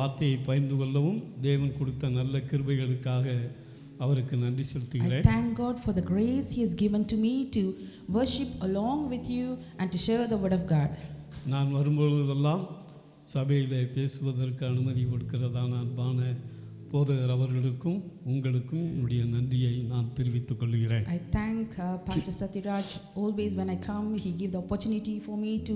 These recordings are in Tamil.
வார்த்தையை பகிர்ந்து கொள்ளவும் தேவன் கொடுத்த நல்ல கிருபைகளுக்காக அவருக்கு நன்றி செலுத்துகிறேன். I thank God for the grace He has given to me to worship along with you and to share the word of God. நான் வரும்பொழுதெல்லாம் சபையில் பேசுவதற்கு அனுமதி கொடுக்கிறதான அன்பான போதகர் அவர்களுக்கும் உங்களுக்கும் என்னுடைய நன்றியை நான் தெரிவித்துக் கொள்கிறேன். I thank Pastor Satyaraj. Always when I come, he give the opportunity for me to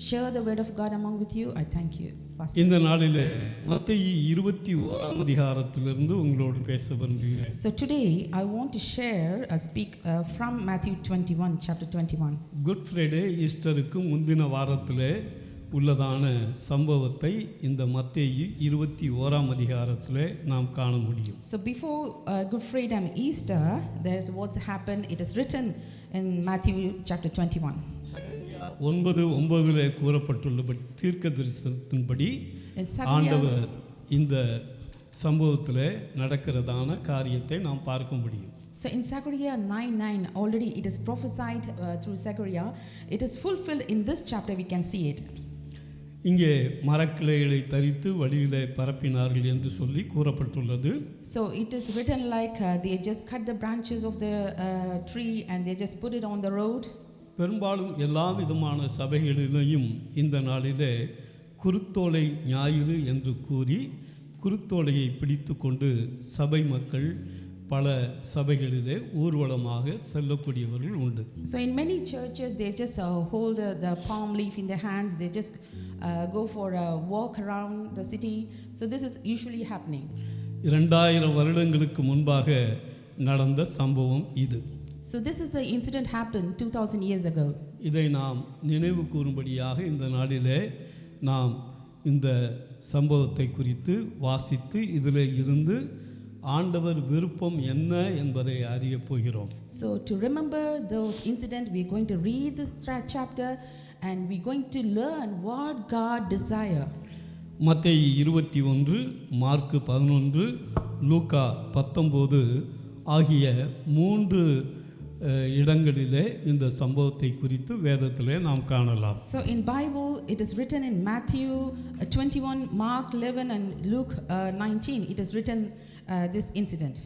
share the word of God among with you. I thank you, Pastor. இந்த நாளிலே மத்தேயு 21 அதிகாரத்திலிருந்து உங்களோடு பேச விரும்புகிறேன். So today I want to share speak from Matthew 21, chapter 21. Good Friday ஈஸ்டருக்கு முந்தின வாரத்திலே உள்ளதான சம்பவத்தை இந்த மத்தேயு 21 அதிகாரத்திலே நாம் காண முடியும். So before Good Friday and Easter, there's what's happened. It is written in Matthew chapter 21. 9:9 கூறப்பட்டுள்ள தீர்க்க தரிசனத்தின்படி ஆண்டவர் இந்த சம்பவத்திலே நடக்கிறதான காரியத்தை நாம் பார்க்க முடியும். So in Zechariah 9:9 already it is prophesied through Zechariah. It is fulfilled in this chapter. We can see it. இங்கே மரக்கிளைகளை தரித்து வழியிலே பரப்பினார்கள் என்று சொல்லி கூறப்பட்டுள்ளது. So it is written like they just cut the branches of the tree and they just put it on the road. பெரும்பாலும் எல்லா விதமான சபைகளிலேயும் இந்த நாளிலே குருத்தோலை ஞாயிறு என்று கூறி குருத்தோலையை பிடித்து கொண்டு சபை மக்கள் பல சபைகளிலே ஊர்வலமாக செல்லக்கூடியவர்கள் உண்டு. So in many churches they just hold the palm leaf in their hands. They just go for a walk around the city. So this is usually happening. 2000 வருடங்களுக்கு முன்பாக நடந்த சம்பவம் இது. So this is the incident happened 2000 years ago. இதை நாம் நினைவு கூறும்படியாக இந்த நாளிலே நாம் இந்த சம்பவத்தை குறித்து வாசித்து இதிலே இருந்து ஆண்டவர் விருப்பம் என்ன என்பதை அறிய போகிறோம். So to remember those incidents, we are going to read this chapter and we are going to learn what God desire. மத்தேயு 21, மார்க்கு 11, லூக்கா 19 ஆகிய 3 இடங்களிலே இந்த சம்பவத்தை குறித்து வேதத்திலே நாம் காணலாம். So in Bible it is written in Matthew 21, Mark 11 and Luke 19 it is written this incident.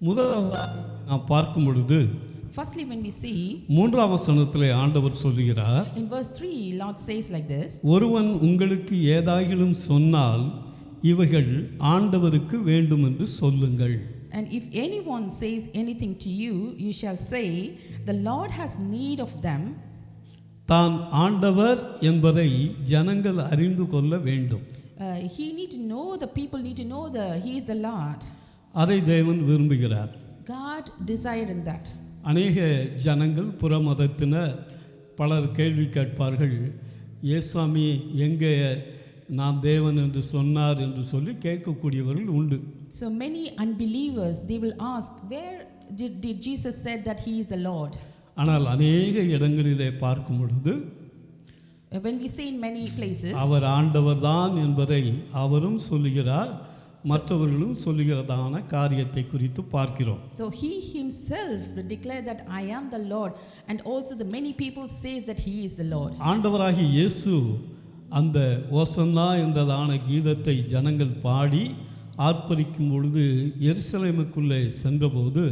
முதலாவது நாம் பார்க்கும் பொழுது Firstly when we see 3ஆம் வசனத்திலே ஆண்டவர் சொல்கிறார், in verse 3 Lord says like this, ஒருவன் உங்களுக்கு ஏதாகிலும் சொன்னால் இவைகள் ஆண்டவருக்கு வேண்டும் என்று சொல்லுங்கள். and if anyone says anything to you, you shall say, the Lord has need of them. தான் ஆண்டவர் என்பதை ஜனங்கள் அறிந்து கொள்ள வேண்டும். He need to know, the people need to know he is the Lord. அதை தேவன் விரும்புகிறார். God desired in that. அநேக ஜனங்கள் புற மதத்தினர் பலர் கேள்வி கேட்பார்கள், ஏசாமி எங்கே நான் தேவன் என்று சொன்னார் என்று சொல்லி கேட்கக்கூடியவர்கள் உண்டு. So many unbelievers they will ask, where did Jesus said that he is the Lord? ஆனால் அநேக இடங்களிலே பார்க்கும் பொழுது when we see in many places அவர் ஆண்டவர் தான் என்பதை அவரும் சொல்லுகிறார், மற்றவர்களும் சொல்லுகிறதான காரியத்தை குறித்து பார்க்கிறோம். So he himself declared that I am the Lord, and also the many people says that he is the Lord. ஆண்டவராகிய இயேசு அந்த ஓசன்னா என்றதான கீதத்தை ஜனங்கள் பாடி ஆர்ப்பரிக்கும் பொழுது எருசலேமுக்குள்ளே சென்றபோது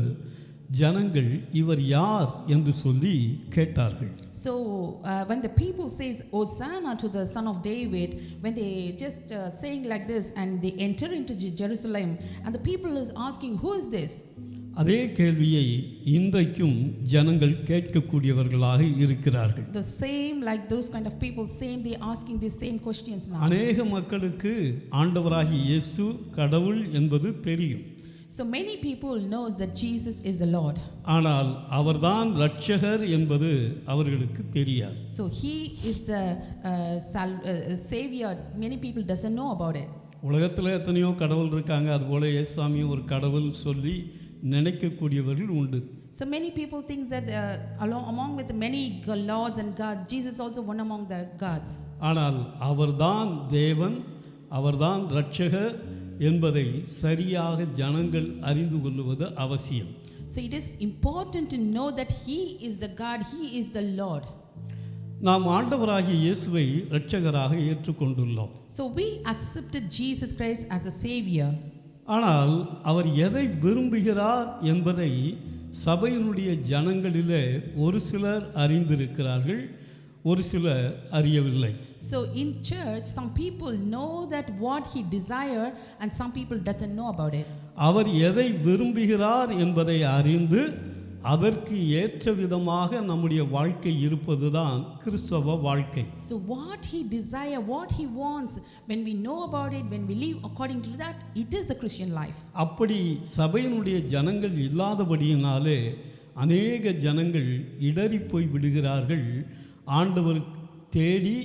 ஜனங்கள் இவர் யார் என்று சொல்லி கேட்டார்கள். So when the people says Hosanna to the son of David, when they just saying like this and they enter into Jerusalem and the people is asking who is this? அதே கேள்வியை இன்றைக்கும் ஜனங்கள் கேட்கக்கூடியவர்களாக இருக்கிறார்கள். The same like those kind of people same they asking the same questions now. அநேக மக்களுக்கு ஆண்டவராகிய இயேசு கடவுள் என்பது தெரியும். So many people knows that Jesus is the Lord. ஆனால் அவர்தான் இரட்சகர் என்பது அவர்களுக்கு தெரியாது. So he is the savior. Many people doesn't know about it. உலகத்தில் எத்தனையோ கடவுள் இருக்காங்க, அதுபோல இயேசுசாமியும் ஒரு கடவுள் சொல்லி நினைக்கக்கூடியவர்கள் உண்டு. So many people think that among with many lords and gods, Jesus also one among the gods. ஆனால் அவர்தான் தேவன், அவர்தான் இரட்சகர் என்பதை சரியாக ஜனங்கள் அறிந்து கொள்வது அவசியம். So it is important to know that he is the God, he is the Lord. நாம் ஆண்டவராகிய இயேசுவை இரட்சகராக ஏற்றுக்கொண்டுள்ளோம். So we accepted Jesus Christ as a savior. ஆனால் அவர் எதை விரும்புகிறார் என்பதை சபையினுடைய ஜனங்களிலே ஒரு சிலர் அறிந்திருக்கிறார்கள், ஒரு சிலர் அறியவில்லை. So in church some people know that what he desire and some people doesn't know about it. அவர் எதை விரும்புகிறார் என்பதை அறிந்து அதற்கு ஏற்ற விதமாக நம்முடைய வாழ்க்கை இருப்பதுதான் கிறிஸ்தவ வாழ்க்கை. So what he desire, what he wants, when we know about it, when we live according to that, it is the Christian life. அப்படி சபையினுடைய ஜனங்கள் இல்லாதபடியினாலே அநேக ஜனங்கள் இடறி போய் விடுகிறார்கள். ஆண்டவர் தேடி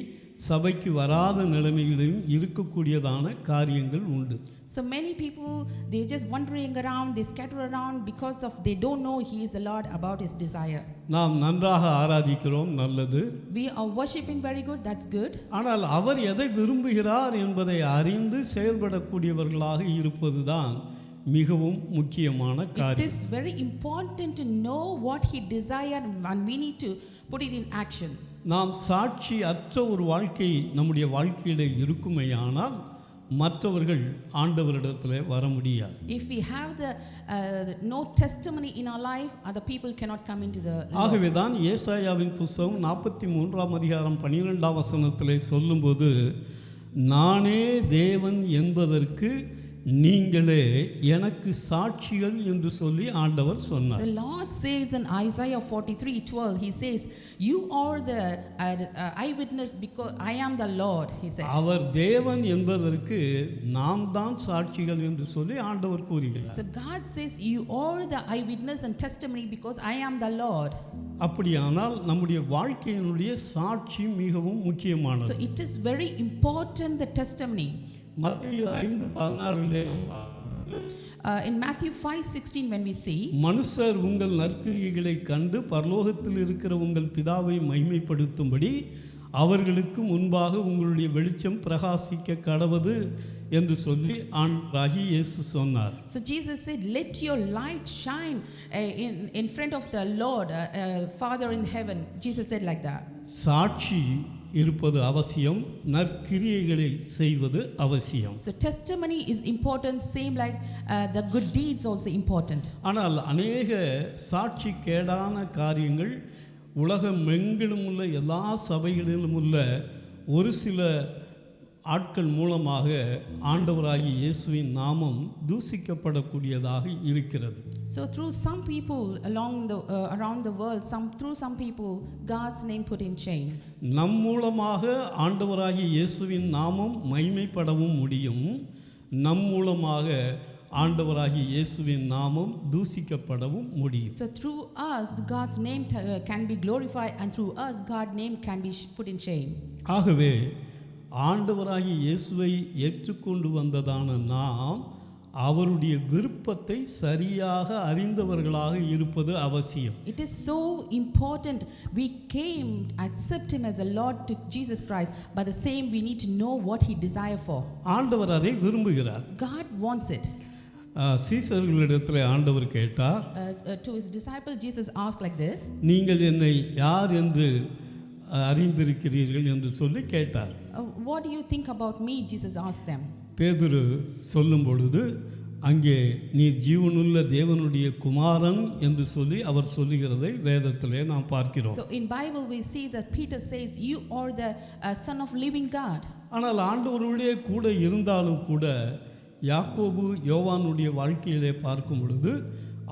சபைக்கு வராத நிலைமைகளிலும் இருக்கக்கூடியதான காரியங்கள் உண்டு. So many people, they just wandering around, they scatter around because of they don't know he is the Lord about his desire. நாம் நன்றாக ஆராதிக்கிறோம், நல்லது. We are worshiping very good, that's good. ஆனால் அவர் எதை விரும்புகிறார் என்பதை அறிந்து செயல்படக்கூடியவர்களாக இருப்பதுதான் மிகவும் முக்கியமான It காரியம். is very important to know what he desire and we need to put it in action. நாம் சாட்சி அற்ற ஒரு வாழ்க்கை நம்முடைய வாழ்க்கையிலே இருக்குமேயானால் மற்றவர்கள் ஆண்டவரிடத்தில் வர முடியாது. If we have the no testimony in our life, other people cannot come into the Lord. ஆகவே தான் ஏசாயாவின் புத்தகம் 43ஆம் அதிகாரம் 12ஆம் வசனத்திலே சொல்லும்போது, நானே தேவன் என்பதற்கு நீங்களே எனக்கு சாட்சிகள் என்று சொல்லி ஆண்டவர் சொன்னார். The Lord says in Isaiah 43:12, he says, you are the eyewitness because I am the Lord, he said. அவர் தேவன் என்பதற்கு நாம் தான் சாட்சிகள் என்று சொல்லி ஆண்டவர் கூறுகிறார். So God says you are the eyewitness and testimony because I am the Lord. அப்படியானால் நம்முடைய வாழ்க்கையினுடைய சாட்சி மிகவும் முக்கியமானது. So it is very important, the testimony. மத்தேயு 5:16 In Matthew 5:16 when we see, மனுஷர் உங்கள் நற்கிரியைகளை கண்டு பரலோகத்தில் இருக்கிற உங்கள் பிதாவை மகிமைப்படுத்தும்படி அவர்களுக்கு முன்பாக உங்களுடைய வெளிச்சம் பிரகாசிக்க கடவது என்று சொல்லி ஆண்டவராகிய இயேசு சொன்னார். So Jesus said, let your light shine in front of the Lord, Father in heaven. Jesus said like that. சாட்சி இருப்பது அவசியம், நற்கிரியைகளை செய்வது அவசியம். So testimony is important, same like the good deeds also important. ஆனால் அநேக சாட்சி கேடான காரியங்கள் உலகமெங்கிலும் உள்ள எல்லா சபைகளிலும் உள்ள ஒரு சில ஆட்கள் மூலமாக ஆண்டவராகிய இயேசுவின் நாமம் தூசிக்கப்படக்கூடியதாக இருக்கிறது. So through some people around the world, through some people God's name put in shame. நம் மூலமாக ஆண்டவராகிய இயேசுவின் நாமம் மகிமைப்படவும் முடியும், நம் மூலமாக ஆண்டவராகிய இயேசுவின் நாமம் தூசிக்கப்படவும் முடியும். So through us God's name can be glorified and through us God's name can be put in shame. ஆகவே ஆண்டவராகிய இயேசுவை ஏற்றுக்கொண்டு வந்ததான நாம் அவருடைய விருப்பத்தை சரியாக அறிந்தவர்களாக இருப்பது அவசியம். It is so important. We came accept him as a Lord to Jesus Christ, but the same we need to know what he desire for. ஆண்டவர் அதை விரும்புகிறார். God wants it. சீசர்களிடத்தில் ஆண்டவர் கேட்டார், To his disciple Jesus asked like this, நீங்கள் என்னை யார் என்று அறிந்திருக்கிறீர்கள் என்று சொல்லி கேட்டார். what do you think about me? Jesus asked them. பேதுரு சொல்லும் பொழுது அங்கே நீ ஜீவனுள்ள தேவனுடைய குமாரன் என்று சொல்லி அவர் சொல்லுகிறதை வேதத்திலே நாம் பார்க்கிறோம். So in Bible we see that Peter says you are the son of living God. ஆனால் ஆண்டவருடைய கூட இருந்தாலும் கூட யாக்கோபு யோவானுடைய வாழ்க்கையிலே பார்க்கும் பொழுது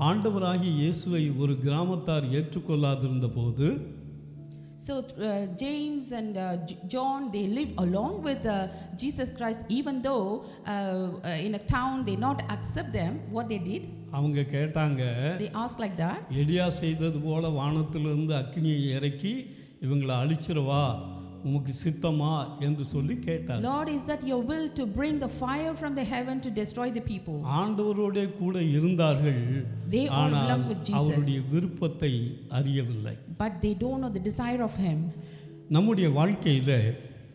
ஆண்டவராகிய இயேசுவை ஒரு கிராமத்தார் ஏற்றுக்கொள்ளாதிருந்த போது, so James and John, they lived along with Jesus Christ, even though in a town they not accept them. What they did, அவங்க கேட்டாங்க, they asked like that, எலியா செய்தது போல வானத்திலிருந்து அக்கினியை இறக்கி இவங்களை அழிச்சிரவா, உமக்கு சித்தமா என்று சொல்லி கேட்டார். Lord, is that your will to bring the fire from the heaven to destroy the people? ஆண்டவரோட கூட இருந்தார்கள், They all belong with Jesus, அவருடைய விருப்பத்தை அறியவில்லை. but they don't know the desire of him. நம்முடைய வாழ்க்கையில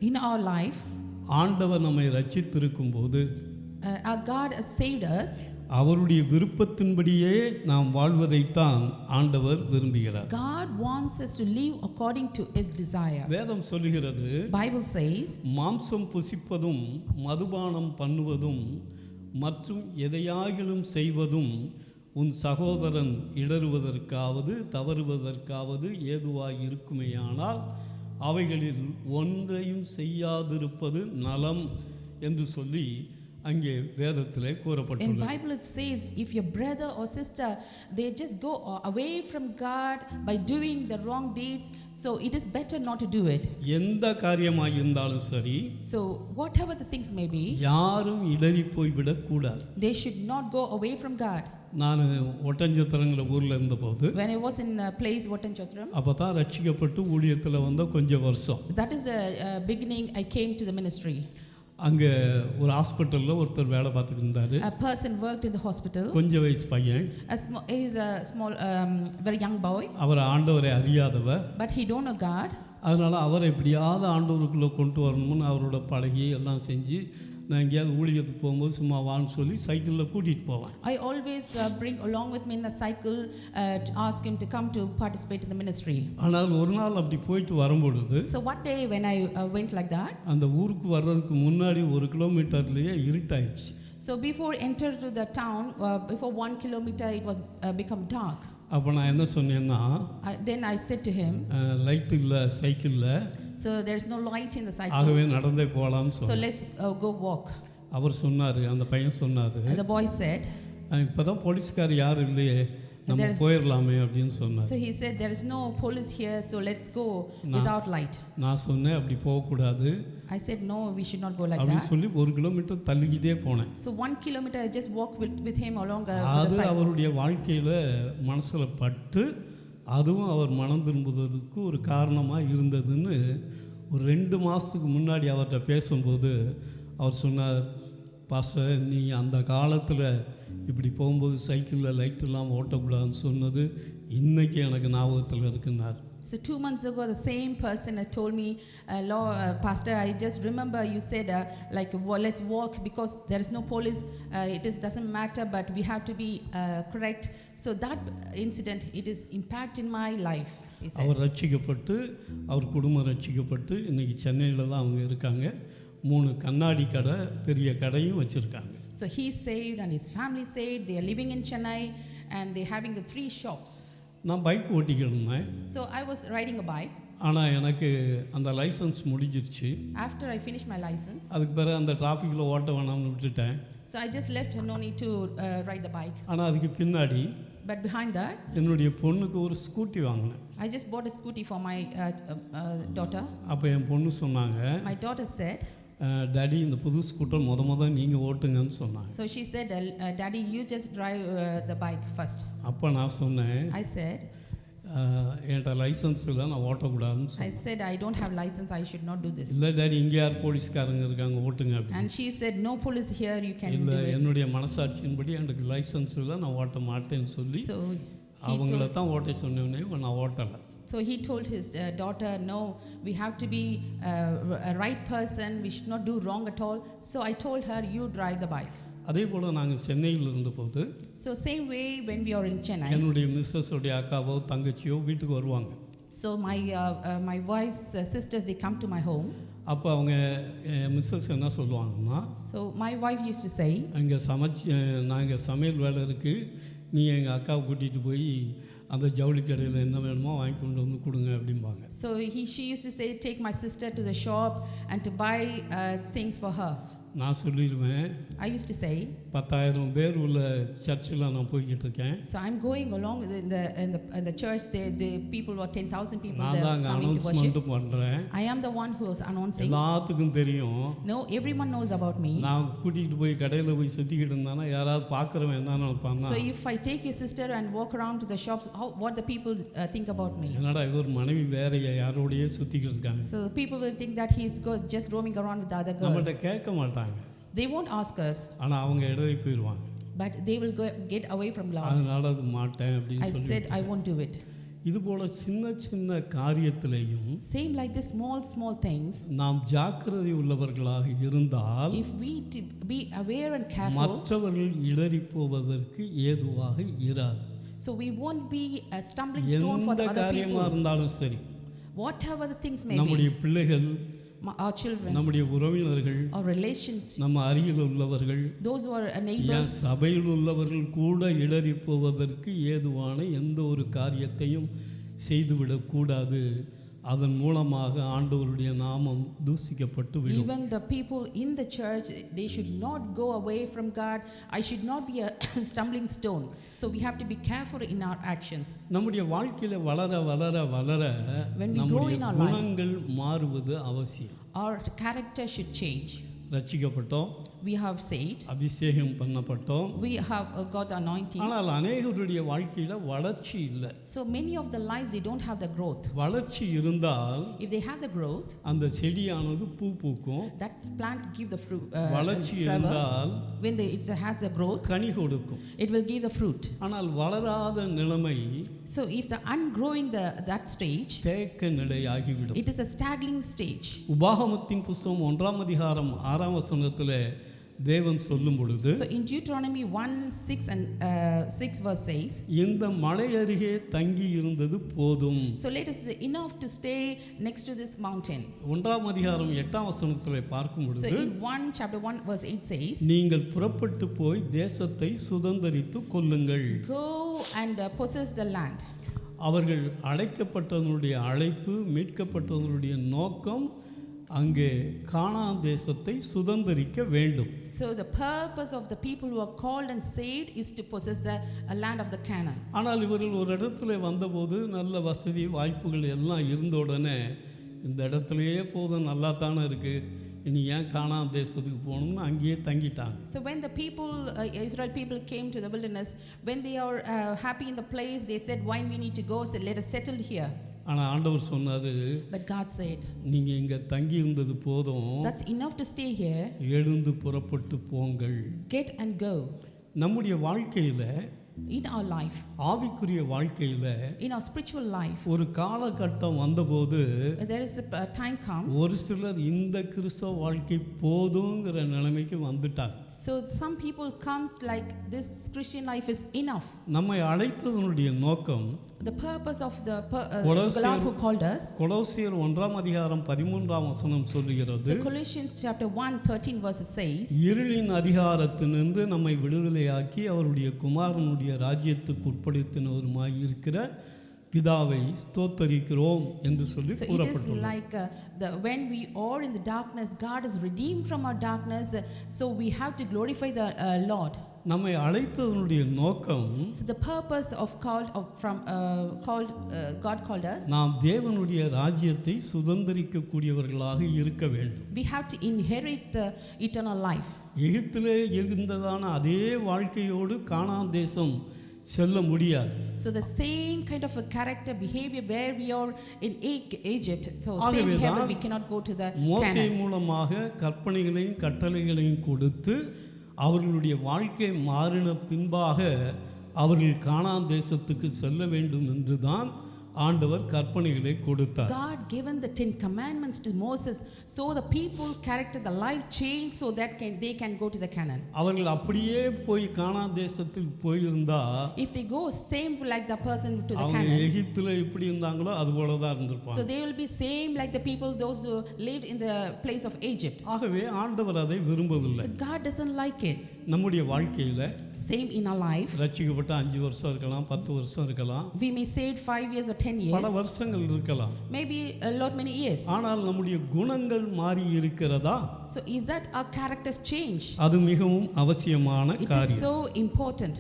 In our life, ஆண்டவர் நம்மை ரட்சித்திருக்கும் போது our God has saved us. அவருடைய விருப்பத்தின்படியே நாம் வாழ்வதைத்தான் ஆண்டவர் விரும்புகிறார். God wants us to live according to His desire. வேதம் சொல்லுகிறது, Bible says, மாம்சம் புசிப்பதும் மதுபானம் பண்ணுவதும் மற்றும் எதையாகிலும் செய்வதும் உன் சகோதரன் இடறுவதற்காவது தவறுவதற்காவது ஏதுவாக இருக்குமேயானால் அவைகளில் ஒன்றையும் செய்யாதிருப்பது நலம் என்று சொல்லி அங்கே வேதத்திலே in கூறப்பட்டுள்ளது. Bible it says, if your brother or sister they just go away from God by doing the wrong deeds, so it is better not to do it. எந்த காரியமாக இருந்தாலும் சரி, So whatever the things may be, யாரும் இடறி போய் விடக்கூடாது. they should not go away from God. நான் ஒட்டஞ்சத்திரங்கிற ஊரில் இருந்தபோது When I was in a place Vatanchotram, அப்போ தான் ரட்சிக்கப்பட்டு ஊழியத்தில் வந்த கொஞ்சம் வருஷம். that is the beginning I came to the ministry. அங்கே ஒரு ஹாஸ்பிட்டலில் ஒருத்தர் வேலை பார்த்துட்டு இருந்தார். A person worked in the hospital. கொஞ்சம் வயசு பையன். He is a small, very young boy. அவர் ஆண்டவரை அறியாதவர். But he don't know God. அதனால் அவரை எப்படியாவது ஆண்டவருக்குள்ளே கொண்டு வரணும்னு அவரோட பழகி எல்லாம் செஞ்சு நான் எங்கேயாவது ஊழியத்துக்கு போகும்போது சும்மா வான்னு சொல்லி சைக்கிளில் கூட்டிகிட்டு போவேன். I always bring along with me in a cycle to ask him to come to participate in the ministry. ஆனால் ஒரு நாள் அப்படி போயிட்டு வரும்பொழுது, So one day when I went like that, அந்த ஊருக்கு வர்றதுக்கு முன்னாடி 1 கிலோமீட்டர்லேயே இருட்டாயிடுச்சு. so before enter to the town, before 1 kilometer it was become dark. அப்போ நான் என்ன சொன்னேன்னா, Then I said to him, light இல்லை சைக்கிளில், so there's no light in the cycle, ஆகவே நடந்தே போகலாம்னு so சொன்னேன். let's go walk. அவர் சொன்னார், அந்த பையன் சொன்னார், And the boy said, இப்போ தான் போலீஸ்கார் யாரும் இல்லையே, நம்ம போயிடலாமே அப்படின்னு சொன்னார். so he said, there is no police here, so let's go without light. நான் சொன்னேன், அப்படி போகக்கூடாது I said, no, we should not go like அப்படின்னு that. சொல்லி 1 கிலோமீட்டர் தள்ளிக்கிட்டே போனேன். So 1 kilometer I just walked with him along with அது the cycle. அவருடைய வாழ்க்கையில் மனசில் பட்டு அதுவும் அவர் மனம் திரும்புவதற்கு ஒரு காரணமாக இருந்ததுன்னு ஒரு 2 மாதத்துக்கு முன்னாடி அவர்கிட்ட பேசும்போது அவர் சொன்னார், பாஸ்டர் நீ அந்த காலத்தில் இப்படி போகும்போது சைக்கிளில் லைட் இல்லாமல் ஓட்டக்கூடாதுன்னு சொன்னது இன்றைக்கி எனக்கு ஞாபகத்தில் இருக்குன்னார். So 2 months ago, the same person had told me, Pastor, I just remember you said, let's walk because there is no police. Doesn't matter, but we have to be correct. So that incident, it is impact in my life. He said. அவர் ரட்சிக்கப்பட்டு அவர் குடும்பம் ரட்சிக்கப்பட்டு இன்றைக்கி சென்னையில் தான் அவங்க இருக்காங்க. 3 கண்ணாடி கடை பெரிய கடையும் வச்சுருக்காங்க. So he saved and his family saved. They are living in Chennai and they are having the 3 shops. நான் பைக் ஓட்டிக்கிட்டு இருந்தேன். So I was riding a bike. ஆனால் எனக்கு அந்த லைசன்ஸ் முடிஞ்சிருச்சு. After I finished my license, அதுக்கு பிறகு அந்த டிராஃபிக்கில் ஓட்ட வேணாம்னு விட்டுட்டேன். so I just left, no need to ride the bike. ஆனால் அதுக்கு பின்னாடி But behind that, என்னுடைய பொண்ணுக்கு ஒரு ஸ்கூட்டி வாங்கினேன். I just bought a scooty for my daughter. அப்போ என் பொண்ணு சொன்னாங்க, My daughter said, டாடி இந்த புது ஸ்கூட்டர் முத நீங்கள் ஓட்டுங்கன்னு சொன்னாங்க. so she said, Daddy, you just drive the bike first. அப்போ நான் சொன்னேன், I said, என்கிட்ட லைசன்ஸ் இல்லை, நான் ஓட்டக்கூடாதுன்னு I சொன்னேன். said, I don't have license, I should not do this. இல்லை டாடி, இங்கே யார் போலீஸ்காரங்க இருக்காங்க, ஓட்டுங்க அப்படின்னு. And she said, no police here, you can இல்லை, do it. என்னுடைய மனசாட்சியின்படி எனக்கு லைசன்ஸ் இல்லை, நான் ஓட்ட மாட்டேன்னு சொல்லி So அவங்கள தான் ஓட்ட சொன்னோடனே நான் ஓட்டலை. So he told his daughter, no, we have to be a right person, we should not do wrong at all. So I told her, you drive the bike. அதே போல் நாங்கள் சென்னையில் இருந்தபோது So same way when we are in Chennai, என்னுடைய மிஸ்ஸஸோடைய அக்காவோ தங்கச்சியோ வீட்டுக்கு வருவாங்க. so my wife's sisters, they come to my home. அப்போ அவங்க மிஸ்ஸஸ் என்ன சொல்லுவாங்கன்னா, So my wife used to say, அங்கே நாங்கள் சமையல் வேலை இருக்குது, நீ எங்கள் அக்காவை கூட்டிகிட்டு போய் அந்த ஜவுளி கடையில் என்ன வேணுமோ வாங்கி கொண்டு வந்து கொடுங்க அப்படிம்பாங்க. so she used to say, take my sister to the shop and to buy things for her. நான் சொல்லிடுவேன், I used to say, 10,000 பேர் உள்ள சர்ச்சில் நான் போய்கிட்டு இருக்கேன். so I'm going along in the church, the people were 10,000 people நான் there தான் அங்கே coming to worship. அனௌன்ஸ்மெண்ட்டும் பண்ணுறேன். I am the one who is announcing. எல்லாத்துக்கும் தெரியும். No, everyone knows about me. நான் கூட்டிகிட்டு போய் கடையில் போய் சுற்றிக்கிட்டு இருந்தானா யாராவது பார்க்குறவன் என்ன நினைப்பான்னா, So if I take your sister and walk around to the shops, what the people think about me? என்னடா இவர் மனைவி வேற யாரோடையே சுற்றிக்கிட்டு இருக்காங்க. So people will think that he's just roaming around with the other girl. நம்மகிட்ட கேட்க மாட்டாங்க. They won't ask us, ஆனால் அவங்க இடறி போயிடுவாங்க. but they will get away from Lord. அதனால அது மாட்டேன் அப்படின்னு I சொல்லி said, I won't do it. இதுபோல சின்ன சின்ன காரியத்திலேயும் Same like the small things. நாம் ஜாக்கிரதை உள்ளவர்களாக இருந்தால் If we to be aware and careful, மற்றவர்கள் இடறி போவதற்கு ஏதுவாக இராது. so we won't be a stumbling stone for எந்த the other காரியமா people. இருந்தாலும் சரி, Whatever the things may நம்முடைய be, பிள்ளைகள், our children, நம்முடைய உறவினர்கள், our relations, நம்ம அருகில் உள்ளவர்கள், those who are N neighbors, சபையில் உள்ளவர்கள் கூட இடறி போவதற்கு ஏதுவான எந்த ஒரு காரியத்தையும் செய்துவிடக்கூடாது. அதன் மூலமாக ஆண்டவருடைய நாமம் தூசிக்கப்பட்டு விடும். even the people in the church, they should not go away from God. I should not be a stumbling stone. So we have to be careful in our actions. நம்முடைய வாழ்க்கையில வளர வளர வளர When we grow நம்முடைய in our life, குணங்கள் மாறுவது அவசியம். our character should change. ரட்சிக்கப்பட்டோம், We have saved, அபிஷேகம் பண்ணப்பட்டோம், we have got the anointing. ஆனால் அநேகருடைய வாழ்க்கையில வளர்ச்சி இல்லை. So many of the lives, they don't have the growth. வளர்ச்சி இருந்தால் If they have the growth, அந்த செடியானது பூ பூக்கும். that plant give the fruit. வளர்ச்சி flower. இருந்தால் When it has a growth, கனி கொடுக்கும். it will give the fruit. ஆனால் வளராத நிலைமை So if the ungrowing that stage, தேக்க நிலையாகிவிடும். it is a staggering stage. உபாகமத்தின் புஸ்தகம் 1 அதிகாரம் 6 வசனத்திலே தேவன் சொல்லும் பொழுது, So in Deuteronomy 1:6 and 6 verse says, இந்த மலை அருகே தங்கி இருந்தது போதும். so let us enough to stay next to this mountain. 1 அதிகாரம் 8 வசனத்திலே பார்க்கும் So பொழுது, in chapter 1 verse 8 says, நீங்கள் புறப்பட்டு போய் தேசத்தை சுதந்தரித்து கொள்ளுங்கள். go and possess the land. அவர்கள் அழைக்கப்பட்டவனுடைய அழைப்பு, மீட்கப்பட்டவனுடைய நோக்கம் அங்கே கானான் தேசத்தை சுதந்தரிக்க வேண்டும். So the purpose of the people who are called and saved is to possess the land of the Canaan. ஆனால் இவர்கள் ஒரு இடத்துல வந்தபோது நல்ல வசதி வாய்ப்புகள் எல்லாம் இருந்த உடனே இந்த இடத்துலையே போதும், நல்லா தானே இருக்குது, இனி ஏன் கானான் தேசத்துக்கு போகணும்னு அங்கேயே தங்கிட்டாங்க. So when the people, Israel people came to the wilderness, when they are happy in the place, they said, why we need to go? So let us settle here. ஆனால் ஆண்டவர் சொன்னாரு, But God said, நீங்கள் இங்கே தங்கி இருந்தது போதும், that's enough to stay here. எழுந்து புறப்பட்டு போங்கள். Get and go. நம்முடைய வாழ்க்கையில், In our life, ஆவிக்குரிய வாழ்க்கையில் in our spiritual life, ஒரு காலகட்டம் வந்தபோது there is a time comes. ஒரு சிலர் இந்த கிறிஸ்தவ வாழ்க்கை போதுங்கிற நிலைமைக்கு வந்துட்டாங்க. So some people comes like this Christian life is enough. நம்மை அழைத்ததனுடைய நோக்கம், The purpose of the கொலோசியர் God who called us. கொலோசியர் 1 அதிகாரம் 13 வசனம் சொல்லுகிறது, So Colossians chapter 1:13 verse says, இருளின் அதிகாரத்தினின்று நம்மை விடுதலையாக்கி அவருடைய குமாரனுடைய ராஜ்யத்துக்கு உட்படுத்தினவருமாய் இருக்கிற பிதாவை ஸ்தோத்தரிக்கிறோம் என்று சொல்லி so it is கூறப்பட்டுள்ளது. like when we are in the darkness, God is redeemed from our darkness, so we have to glorify the Lord. நம்மை அழைத்ததனுடைய நோக்கம், So the purpose of God called us, நாம் தேவனுடைய ராஜ்யத்தை சுதந்தரிக்கக்கூடியவர்களாக இருக்க வேண்டும். we have to inherit the eternal life. எகிப்திலே இருந்ததான அதே வாழ்க்கையோடு கானான் தேசம் செல்ல முடியாது. So the same kind of a character behavior where we are in Egypt, so same ஆகவேதான் heaven we cannot go to the மோசே Canaan. மூலமாக கற்பனைகளையும் கட்டளைகளையும் கொடுத்து அவர்களுடைய வாழ்க்கை மாறின பின்பாக அவர்கள் கானான் தேசத்துக்கு செல்ல வேண்டும் என்றுதான் ஆண்டவர் கற்பனைகளை கொடுத்தார். God given the 10 commandments to Moses, so the people character, the life change, so that they can go to the Canaan. அவர்கள் அப்படியே போய் கானான் தேசத்துக்கு போயிருந்தா, If they go same like the person to the அவங்க Canaan, எகிப்தில் எப்படி இருந்தாங்களோ அது போல தான் இருந்திருப்பாங்க. so they will be same like the people those who lived in the place of Egypt. ஆகவே ஆண்டவர் அதை விரும்பவில்லை. So God doesn't like it. நம்முடைய வாழ்க்கையில் Same in our life, ரட்சிக்கப்பட்ட 5 வருஷம் இருக்கலாம், 10 வருஷம் இருக்கலாம், we may say it 5 years or 10 பல years, வருஷங்கள் இருக்கலாம். maybe a lot many years. ஆனால் நம்முடைய குணங்கள் மாறி இருக்கிறதா? So is that our characters change? அது மிகவும் அவசியமான It is காரியம். so important.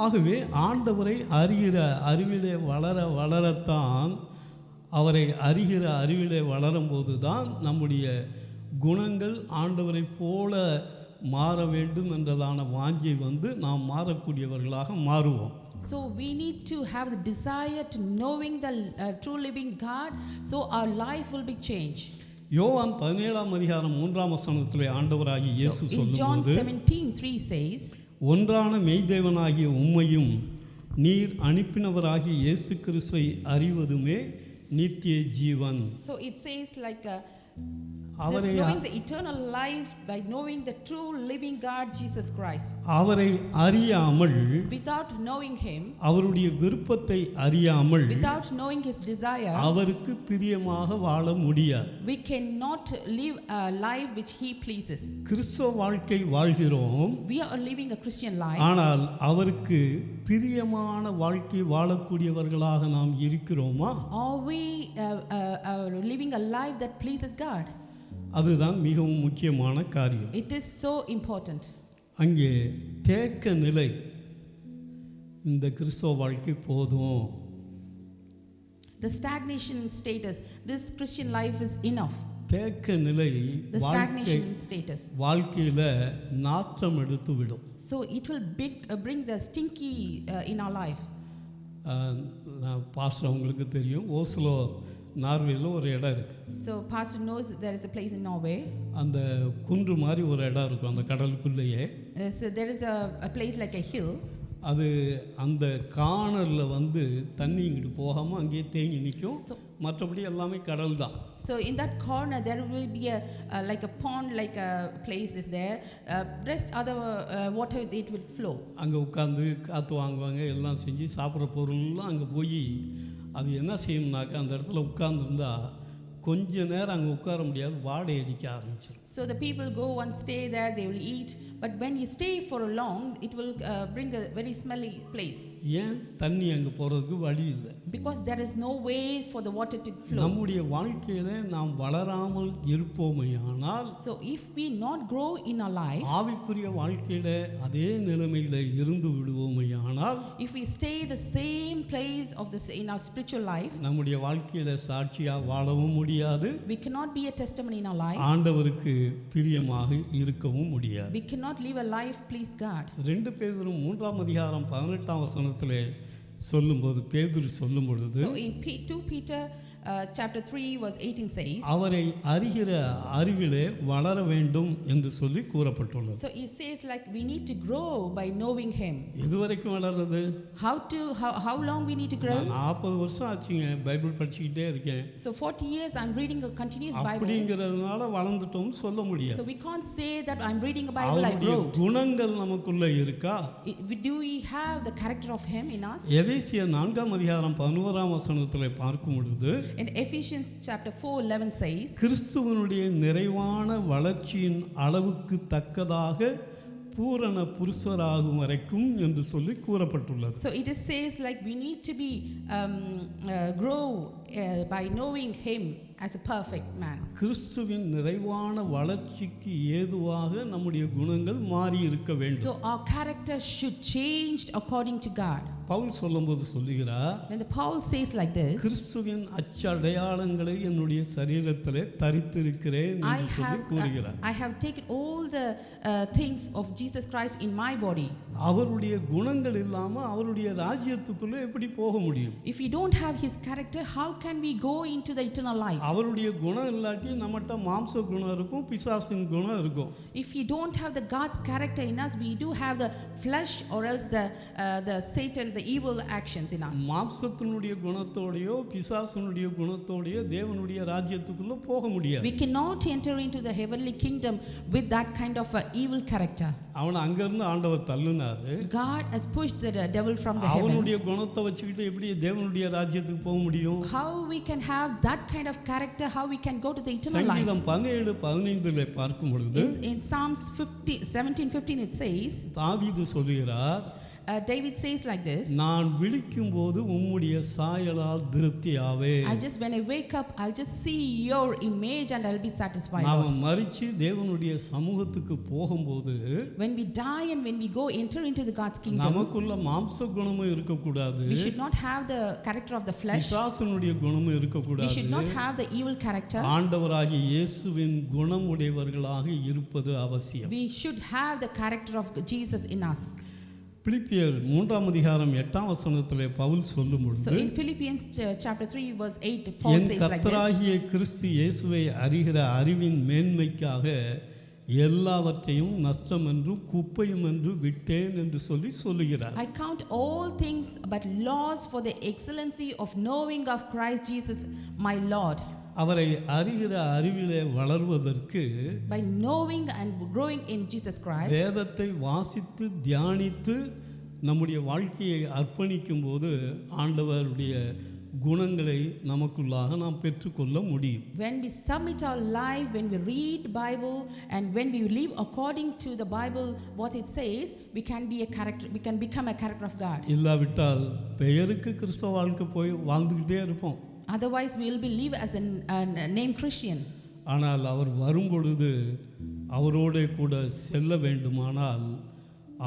ஆகவே ஆண்டவரை அறிகிற அறிவிலே வளர வளரத்தான், அவரை அறிகிற அறிவிலே வளரும்போது தான் நம்முடைய குணங்கள் ஆண்டவரை போல மாற வேண்டும் என்றதான வாஞ்சை வந்து நாம் மாறக்கூடியவர்களாக மாறுவோம். So we need to have the desire to knowing the true living God, so our life will be changed. யோவான் 17 அதிகாரம் 3 வசனத்திலே ஆண்டவராகிய இயேசு So in John சொல்லும்போது, 17:3 says, ஒன்றான மெய்தேவனாகிய உம்மையும் நீர் அனுப்பினவராகிய இயேசு கிறிஸ்துவை அறிவதுமே நித்திய ஜீவன். So it says like just அவரை knowing the eternal life by knowing the true living God Jesus Christ. அவரை அறியாமல், Without knowing him, அவருடைய விருப்பத்தை அறியாமல் without knowing his desire, அவருக்கு பிரியமாக வாழ முடியாது. we cannot live a life which he pleases. கிறிஸ்தவ வாழ்க்கை வாழ்கிறோம், We are living a Christian life, ஆனால் அவருக்கு பிரியமான வாழ்க்கை வாழக்கூடியவர்களாக நாம் இருக்கிறோமா? are we living a life that pleases God? அதுதான் மிகவும் முக்கியமான காரியம். It is so important. அங்கே தேக்க நிலை, இந்த கிறிஸ்தவ வாழ்க்கை போதும், The stagnation status, this Christian life is enough. தேக்க நிலை The stagnation status. வாழ்க்கையில நாற்றம் எடுத்து விடும். So it will bring the stinky in our life. Pastor உங்களுக்கு தெரியும், ஓஸ்லோ நார்வேல ஒரு இடம் இருக்கு. So pastor knows there is a place in Norway. அந்த குன்று மாதிரி ஒரு இடம் இருக்கும் அந்த கடலுக்குள்ளேயே. So there is a place like a hill. அது அந்த காணலில் வந்து தண்ணி இங்கிட்டு போகாமல் அங்கேயே தேங்கி நிற்கும். மற்றபடி எல்லாமே கடல் தான். So in that corner there will be a like a pond, like a place is there. Rest other water it will flow. அங்கே உட்காந்து காற்று வாங்குவாங்க, எல்லாம் செஞ்சு சாப்பிட்ற பொருள்லாம் அங்கே போய் அது என்ன செய்யணும்னாக்கா அந்த இடத்துல உட்காந்துருந்தா கொஞ்ச நேரம் அங்கே உட்கார முடியாது, வாடை அடிக்க ஆரம்பிச்சிடும். So the people go and stay there, they will eat, but when you stay for a long it will bring a very smelly place. ஏன்? தண்ணி அங்கே போகிறதுக்கு வழி இல்லை. Because there is no way for the water to flow. நம்முடைய வாழ்க்கையில நாம் வளராமல் இருப்போமையானால், So if we not grow in our life, ஆவிக்குரிய வாழ்க்கையில அதே நிலைமையில இருந்து விடுவோமையானால், if we stay the same place of this in our spiritual life, நம்முடைய வாழ்க்கையில சாட்சியா வாழவும் முடியாது, we cannot be a testimony in our life, ஆண்டவருக்கு பிரியமாக இருக்கவும் முடியாது. we cannot live a life please God. 2 பேதுரு 3ஆம் அதிகாரம் 18ஆம் வசனத்திலே சொல்லும்போது, பேதுரு சொல்லும் பொழுது, So in 2 Peter chapter 3 verse 18 says, அவரை அறிகிற அறிவிலே வளர வேண்டும் என்று சொல்லி கூறப்பட்டுள்ளது. so it says like we need to grow by knowing him. எதுவரைக்கும் வளர்றது? How long we need to grow? 40 வருஷம் ஆச்சுங்க பைபிள் படிச்சுக்கிட்டே இருக்கேன். So 40 years I'm reading a continuous Bible. அப்படிங்கிறதுனால வளர்ந்துட்டோம்னு சொல்ல முடியாது. So we can't say that I'm reading a Bible I அவருடைய grow. குணங்கள் நமக்குள்ள இருக்கா? Do we have the character of him in us? எபேசியர் 4ஆம் அதிகாரம் 11ஆம் வசனத்திலே பார்க்கும் பொழுது, In Ephesians chapter 4:11 says, கிறிஸ்துவனுடைய நிறைவான வளர்ச்சியின் அளவுக்கு தக்கதாக பூரண புருஷராகும் வரைக்கும் என்று சொல்லி கூறப்பட்டுள்ளது. So it says like we need to be grow by knowing him as a perfect man. கிறிஸ்துவின் நிறைவான வளர்ச்சிக்கு ஏதுவாக நம்முடைய குணங்கள் மாறி இருக்க வேண்டும். So our character should change according to God. Pavul சொல்லும்போது சொல்லுகிறார், When the Paul says like this, கிறிஸ்துவின் அச்சடையாளங்களை என்னுடைய சரீரத்திலே தரித்திருக்கிறேன் என்று சொல்லி கூறுகிறார். I have taken all the things of Jesus Christ in my body. அவருடைய குணங்கள் இல்லாம அவருடைய ராஜ்யத்துக்குள்ள எப்படி போக முடியும்? If we don't have his character, how can we go into the eternal life? அவருடைய குணம் இல்லாட்டி நம்மகிட்ட மாம்ச குணம் இருக்கும், பிசாசின் குணம் இருக்கும். If we don't have the God's character in us, we do have the flesh or else the Satan, the evil actions in us. மாம்சத்தினுடைய குணத்தோடையோ பிசாசினுடைய குணத்தோடையோ தேவனுடைய ராஜ்யத்துக்குள்ள போக முடியாது. We cannot enter into the heavenly kingdom with that kind of evil character. அவனை அங்கிருந்து ஆண்டவர் தள்ளினாரு. God has pushed the devil from the heaven. அவனுடைய குணத்தை வச்சுக்கிட்டு எப்படி தேவனுடைய ராஜ்யத்துக்கு போக முடியும்? How we can have that kind of character, how we can go to the eternal life? சங்கீதம் 17:15 பார்க்கும் பொழுது, In Psalms 17:15 it says, தாவீது சொல்கிறார், David says like this, நான் விழிக்கும் போது உம்முடைய சாயலால் திருப்தியாவே. when I wake up I'll just see your image and I'll be satisfied. நாம் மரிச்சு தேவனுடைய சமூகத்துக்கு போகும்போது, when we die and when we go enter into the God's kingdom, நமக்குள்ள மாம்ச குணமும் இருக்க கூடாது, we should not have the character of the flesh, பிசாசுனுடைய குணமும் இருக்க we கூடாது. should not have the evil character. ஆண்டவராகிய இயேசுவின் குணமுடையவர்களாக இருப்பது அவசியம். We should have the character of Jesus in us. பிலிப்பியர் 3ஆம் அதிகாரம் 8ஆம் வசனத்திலே பவுல் சொல்லும் So பொழுது, in Philippians chapter 3 verse 8 Paul N says like this, கர்த்தராகிய கிறிஸ்து இயேசுவை அறிகிற அறிவின் மேன்மைக்காக எல்லாவற்றையும் நஷ்டம் என்றும் குப்பையும் என்று விட்டேன் என்று சொல்லுகிறார். I count all things but loss for the excellency of knowing of Christ Jesus my Lord. அவரை அறிகிற அறிவிலே வளர்வதற்கு By knowing and growing in Jesus Christ, வேதத்தை வாசித்து தியானித்து நம்முடைய வாழ்க்கையை அர்ப்பணிக்கும் போது ஆண்டவருடைய குணங்களை நமக்குள்ளாக நாம் பெற்றுக்கொள்ள முடியும். when we submit our life, when we read Bible and when we live according to the Bible what it says, we can be a character, we can become a character of God. இல்லாவிட்டால் பெயருக்கு கிறிஸ்தவ வாழ்க்கை போய் வாழ்ந்துக்கிட்டே இருப்போம். Otherwise we will be live as a name Christian. ஆனால் அவர் வரும்பொழுது அவரோட கூட செல்ல வேண்டுமானால்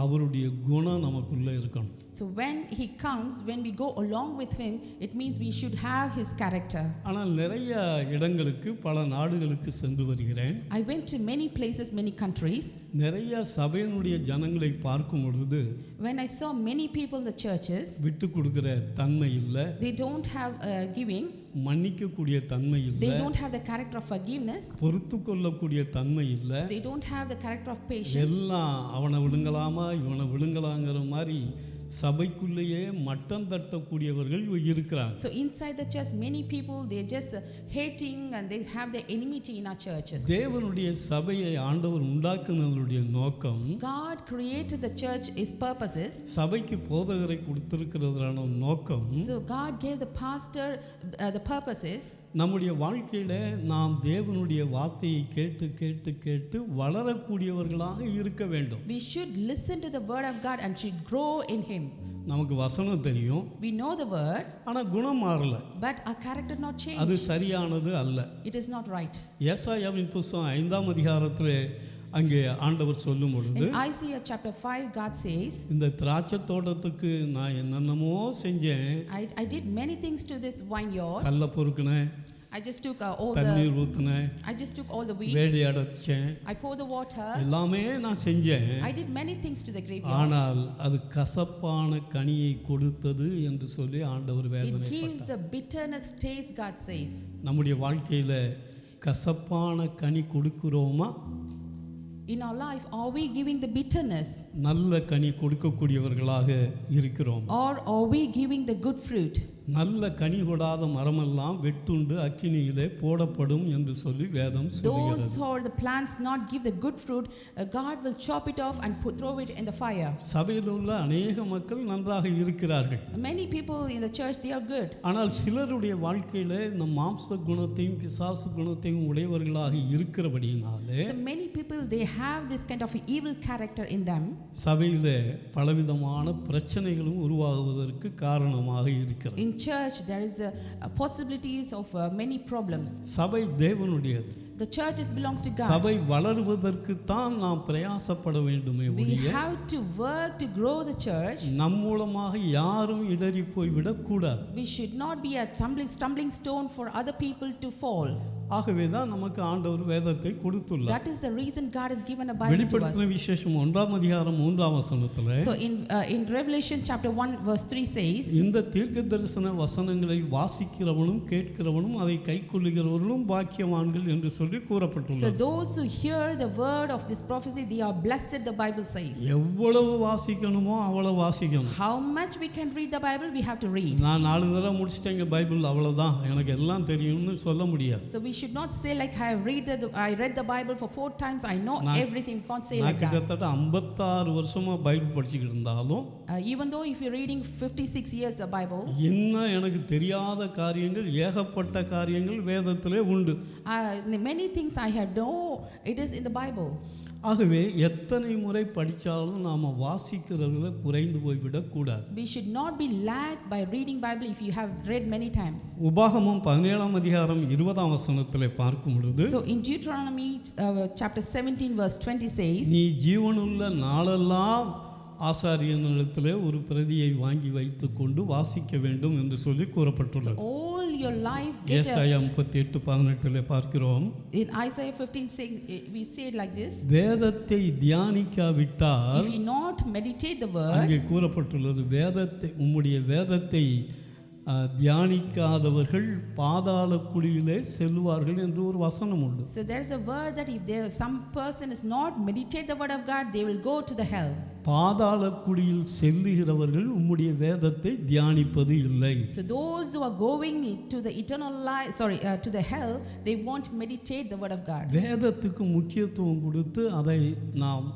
அவருடைய குணம் நமக்குள்ளே இருக்கணும். So when he comes, when we go along with him, it means we should have his character. ஆனால் நிறைய இடங்களுக்கு பல நாடுகளுக்கு சென்று வருகிறேன். I went to many places, many countries. நிறைய சபையினுடைய ஜனங்களை பார்க்கும் பொழுது When I saw many people in the churches, விட்டு கொடுக்கிற தன்மை இல்லை, they don't have giving, மன்னிக்கக்கூடிய தன்மை இல்லை, they don't have the character of forgiveness, பொறுத்து கொள்ளக்கூடிய தன்மை இல்லை, they don't have the character of patience. எல்லாம் அவனை விழுங்கலாமா இவனை விழுங்கலாங்கிற மாதிரி சபைக்குள்ளேயே மட்டம் தட்டக்கூடியவர்கள் இருக்கிறாங்க. So inside the church many people they just hating and they have the enmity in our churches. தேவனுடைய சபையை ஆண்டவர் உண்டாக்குனதுடைய நோக்கம், God created the church is purposes. சபைக்கு போதகரை கொடுத்திருக்கிறதான நோக்கம், So God gave the pastor the purposes. நம்முடைய வாழ்க்கையில நாம் தேவனுடைய வார்த்தையை கேட்டு கேட்டு கேட்டு வளரக்கூடியவர்களாக இருக்க வேண்டும். We should listen to the word of God and should grow in him. நமக்கு வசனம் தெரியும், We know the word, ஆனா குணம் மாறல, but our character not அது changed. சரியானது அல்ல. It is not right. ஏசாயாவின் புத்தகம் 5ஆம் அதிகாரத்திலே அங்கே ஆண்டவர் சொல்லும் பொழுது, In Isaiah chapter 5 God says, இந்த திராட்சை தோட்டத்துக்கு நான் என்னென்னமோ செஞ்சேன், I did many things to this vineyard. கல்ல பொறுக்கினேன், I just took all தண்ணீர் the ஊத்துனேன், I just took all the weeds. வேலி அடைச்சேன், I poured the water. எல்லாமே நான் செஞ்சேன். I did many things to the grapevine. ஆனால் அது கசப்பான கனியை கொடுத்தது என்று சொல்லி ஆண்டவர் It gives வேதனைப்பட்டார். the bitterness taste, God says. நம்முடைய வாழ்க்கையில கசப்பான கனி கொடுக்கிறோமா, In our life, are we giving the bitterness நல்ல கனி கொடுக்கக்கூடியவர்களாக இருக்கிறோம்? or are we giving the good fruit? நல்ல கனி கொடாத மரமெல்லாம் வெட்டுண்டு அக்கினியிலே போடப்படும் என்று சொல்லி வேதம் Those சொல்கிறது. who are the plants not give the good fruit, God will chop it off and throw it in the fire. சபையில் உள்ள அநேக மக்கள் நன்றாக இருக்கிறார்கள், Many people in the church, they are good. ஆனால் சிலருடைய வாழ்க்கையில இந்த மாம்ச குணத்தையும் பிசாசு குணத்தையும் உடையவர்களாக இருக்கிறபடியினாலே So many people, they have this kind of evil character in them. சபையிலே பலவிதமான பிரச்சனைகளும் உருவாகுவதற்கு காரணமாக இருக்கிறது. In church, there is possibilities of many problems. சபை தேவனுடையது. The church belongs to God. சபை வளருவதற்கு தான் நாம் பிரயாசப்பட வேண்டுமே We ஒழிய have to work to grow the church. நம் மூலமாக யாரும் இடறி போய் விடக்கூடாது. We should not be a stumbling stone for other people to fall. ஆகவே தான் நமக்கு ஆண்டவர் வேதத்தை கொடுத்துள்ளார். That is the reason God has given a Bible to us. வெளிப்படுத்தின விசேஷம் 1ஆம் அதிகாரம் 3ஆம் வசனத்திலே, So in Revelation chapter 1 verse 3 says, இந்த தீர்க்கதரிசன வசனங்களை வாசிக்கிறவனும் கேட்கிறவனும் அதை கைக்கொள்ளுகிறவர்களும் பாக்கியவான்கள் என்று சொல்லி so கூறப்பட்டுள்ளது. those who hear the word of this prophecy, they are blessed, the Bible says. எவ்வளவு வாசிக்கணுமோ அவ்வளவு வாசிக்கணும். How much we can read the Bible, we have to read. நான் 4 தடவை முடிச்சிட்டேங்க பைபிள் அவ்வளவுதான் எனக்கு எல்லாம் தெரியும்னு சொல்ல முடியாது. So we should not say like I read the Bible for 4 times, I know everything. We can't say நான் like that. கிட்டத்தட்ட 56 வருஷமா பைபிள் படிச்சுக்கிட்டு இருந்தாலும் Even though if you're reading 56 years the Bible, இன்னும் எனக்கு தெரியாத காரியங்கள் ஏகப்பட்ட காரியங்கள் வேதத்திலே உண்டு. many things I have know it is in the Bible. ஆகவே எத்தனை முறை படித்தாலும் நாம் வாசிக்கிறதுல குறைந்து போய்விடக்கூடாது. We should not be lagged by reading Bible if you have read many times. உபாகமம் 17ஆம் அதிகாரம் 20ஆம் வசனத்திலே பார்க்கும் பொழுது, So in Deuteronomy chapter 17 verse 20 says, நீ ஜீவனுள்ள நாளெல்லாம் ஆசாரியனிடத்திலே ஒரு பிரதியை வாங்கி வைத்துக்கொண்டு வாசிக்க வேண்டும் என்று சொல்லி கூறப்பட்டுள்ளது. all your life get ஏசாயா 38:18 பார்க்கிறோம். in Isaiah 15 say, we say it like this, வேதத்தை தியானிக்காவிட்டால், if you not meditate the word, அங்கே கூறப்பட்டுள்ளது வேதத்தை உம்முடைய வேதத்தை தியானிக்காதவர்கள் பாதாள குழியிலே செல்வார்கள் என்று ஒரு வசனம் உண்டு. So there is a word that if there some person is not meditate the word of God, they will go to the hell. பாதாள குழியில் செல்லுகிறவர்கள் உம்முடைய வேதத்தை தியானிப்பது இல்லை. So those who are going to the eternal life, to the hell, they won't meditate the word of God. வேதத்துக்கு முக்கியத்துவம் கொடுத்து அதை நாம்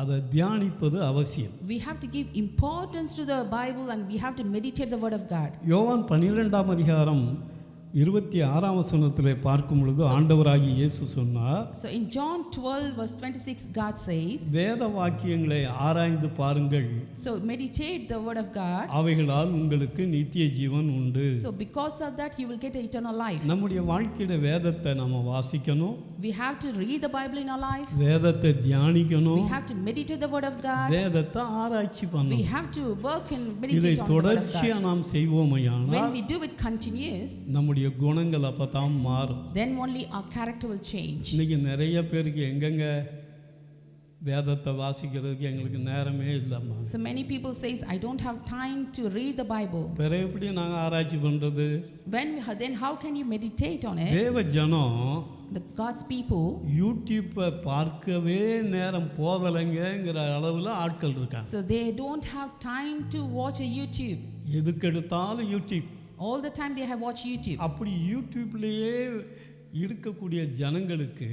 அதை தியானிப்பது அவசியம். We have to give importance to the Bible and we have to meditate the word of God. யோவான் 12ஆம் அதிகாரம் 26ஆம் வசனத்திலே பார்க்கும் பொழுது ஆண்டவராகிய இயேசு சொன்னார். So in John 12 verse 26 God says, வேத வாக்கியங்களை ஆராய்ந்து பாருங்கள். So meditate the word of God. அவைகளால் உங்களுக்கு நித்திய ஜீவன் உண்டு. So because of that you will get eternal life. நம்முடைய வாழ்க்கையில வேதத்தை நம்ம வாசிக்கணும். We have to read the Bible in our life. வேதத்தை தியானிக்கணும். We have to meditate the word of God. வேதத்தை ஆராய்ச்சி பண்ணணும். We have to work and இதை meditate on the word of தொடர்ச்சியா God. நாம் செய்வோமையானால் When we do it continuous, நம்முடைய குணங்கள் அப்பதான் மாறும். then only our character will change. இன்னைக்கு நிறைய பேருக்கு எங்கெங்க வேதத்தை வாசிக்கிறதுக்கு எங்களுக்கு நேரமே இல்லைம்மா. So many people says I don't have time to read the Bible. பிறகு எப்படி நாங்கள் ஆராய்ச்சி பண்ணுறது? Then how can you meditate on it? தேவ ஜனம் The God's people, யூடியூப்பை பார்க்கவே நேரம் போதலைங்கிற அளவில் ஆட்கள் இருக்காங்க. so they don't have time to watch a YouTube. எதுக்கெடுத்தாலும் YouTube. All the time they have watched YouTube. அப்படி யூடியூப்லேயே இருக்கக்கூடிய ஜனங்களுக்கு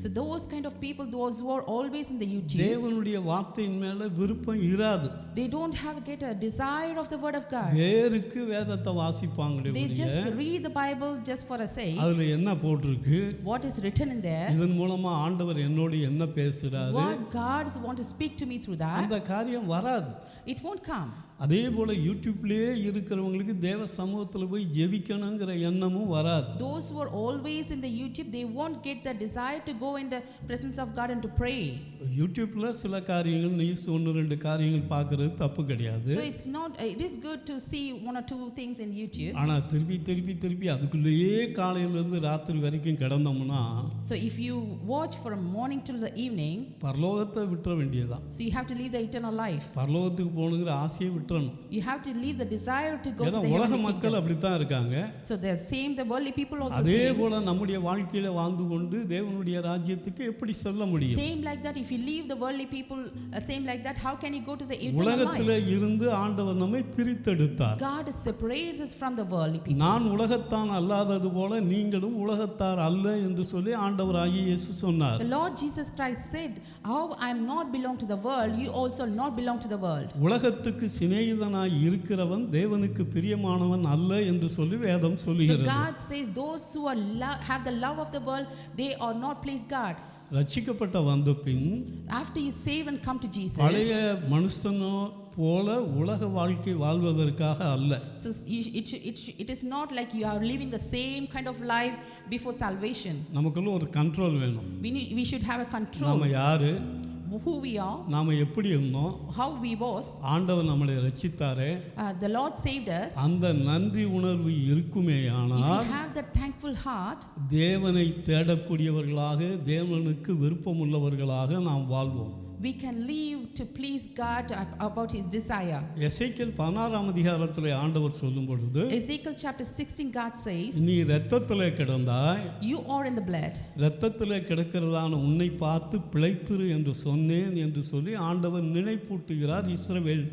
So those kind of people, those who are always in the YouTube, தேவனுடைய வார்த்தையின் மேலே விருப்பம் இராது. they don't get a desire of the word of God. வேருக்கு வேதத்தை வாசிப்பாங்களே They ஒழிய just read the Bible just for a sake. அதில் என்ன போட்டிருக்கு, What is written in there, இதன் மூலமா ஆண்டவர் என்னோடு என்ன பேசுறாரு, what God want to speak to me through that, அந்த காரியம் வராது. it won't come. அதே போல யூடியூப்லேயே இருக்கிறவங்களுக்கு தேவ சமூகத்தில் போய் ஜெபிக்கணுங்கிற எண்ணமும் வராது. Those who are always in the YouTube, they won't get the desire to go in the presence of God and to pray. யூடியூப்ல சில காரியங்கள் நியூஸ் 1-2 காரியங்கள் பார்க்கறது தப்பு கிடையாது. So it's not, it is good to see 1 or 2 things in YouTube. ஆனால் திருப்பி அதுக்குள்ளேயே காலையிலேருந்து ராத்திரி வரைக்கும் கிடந்தோம்னா, So if you watch from morning till the evening, பரலோகத்தை விட்டுற வேண்டியதுதான். so you have to leave the eternal life. பரலோகத்துக்கு போகணுங்கிற ஆசையை விட்டுறணும். You have to leave the desire to go to ஏன்னா the உலக heavenly மக்கள் kingdom. அப்படித்தான் இருக்காங்க. So the same, the worldly people also அதே same. போல நம்முடைய வாழ்க்கையில வாழ்ந்து கொண்டு தேவனுடைய ராஜ்யத்துக்கு எப்படி செல்ல முடியும்? Same like that, if you leave the worldly people, same like that, how can you go to the eternal உலகத்திலே life? இருந்து ஆண்டவர் நம்மை பிரித்தெடுத்தார். God separates us from the worldly people. நான் உலகத்தான் அல்லாதது போல நீங்களும் உலகத்தார் அல்ல என்று சொல்லி ஆண்டவராகிய இயேசு சொன்னார். The Lord Jesus Christ said, how I am not belong to the world, you also not belong to the world. உலகத்துக்கு சிநேகிதனாய் இருக்கிறவன் தேவனுக்கு பிரியமானவன் அல்ல என்று சொல்லி வேதம் So சொல்லுகிறது. God says those who are have the love of the world, they are not please God. ரட்சிக்கப்பட்ட வந்த பின் After you save and come to Jesus, பழைய மனுஷனோ போல உலக வாழ்க்கை வாழ்வதற்காக அல்ல. so it is not like you are living the same kind of life before salvation. நமக்குள்ள ஒரு கண்ட்ரோல் வேணும். We should have a control. நாம யாரு, who we are, நாம எப்படி இருந்தோம், how we was. ஆண்டவர் நம்மளை ரட்சித்தாரே, The Lord saved us. அந்த நன்றி உணர்வு If இருக்குமேயானால் we have that thankful heart, தேவனை தேடக்கூடியவர்களாக தேவனுக்கு விருப்பமுள்ளவர்களாக நாம் வாழ்வோம். we can live to please God about His desire. எசேக்கியேல் 16ஆம் அதிகாரத்திலே ஆண்டவர் சொல்லும் பொழுது, Ezekiel chapter 16, God says, நீ இரத்தத்திலே கிடந்தாய், you are in the blood. இரத்தத்திலே கிடக்கிறதான உன்னை பார்த்து பிழைத்திரு என்று சொன்னேன் என்று சொல்லி ஆண்டவர் நினைப்பூட்டுகிறார் இஸ்ரவேல்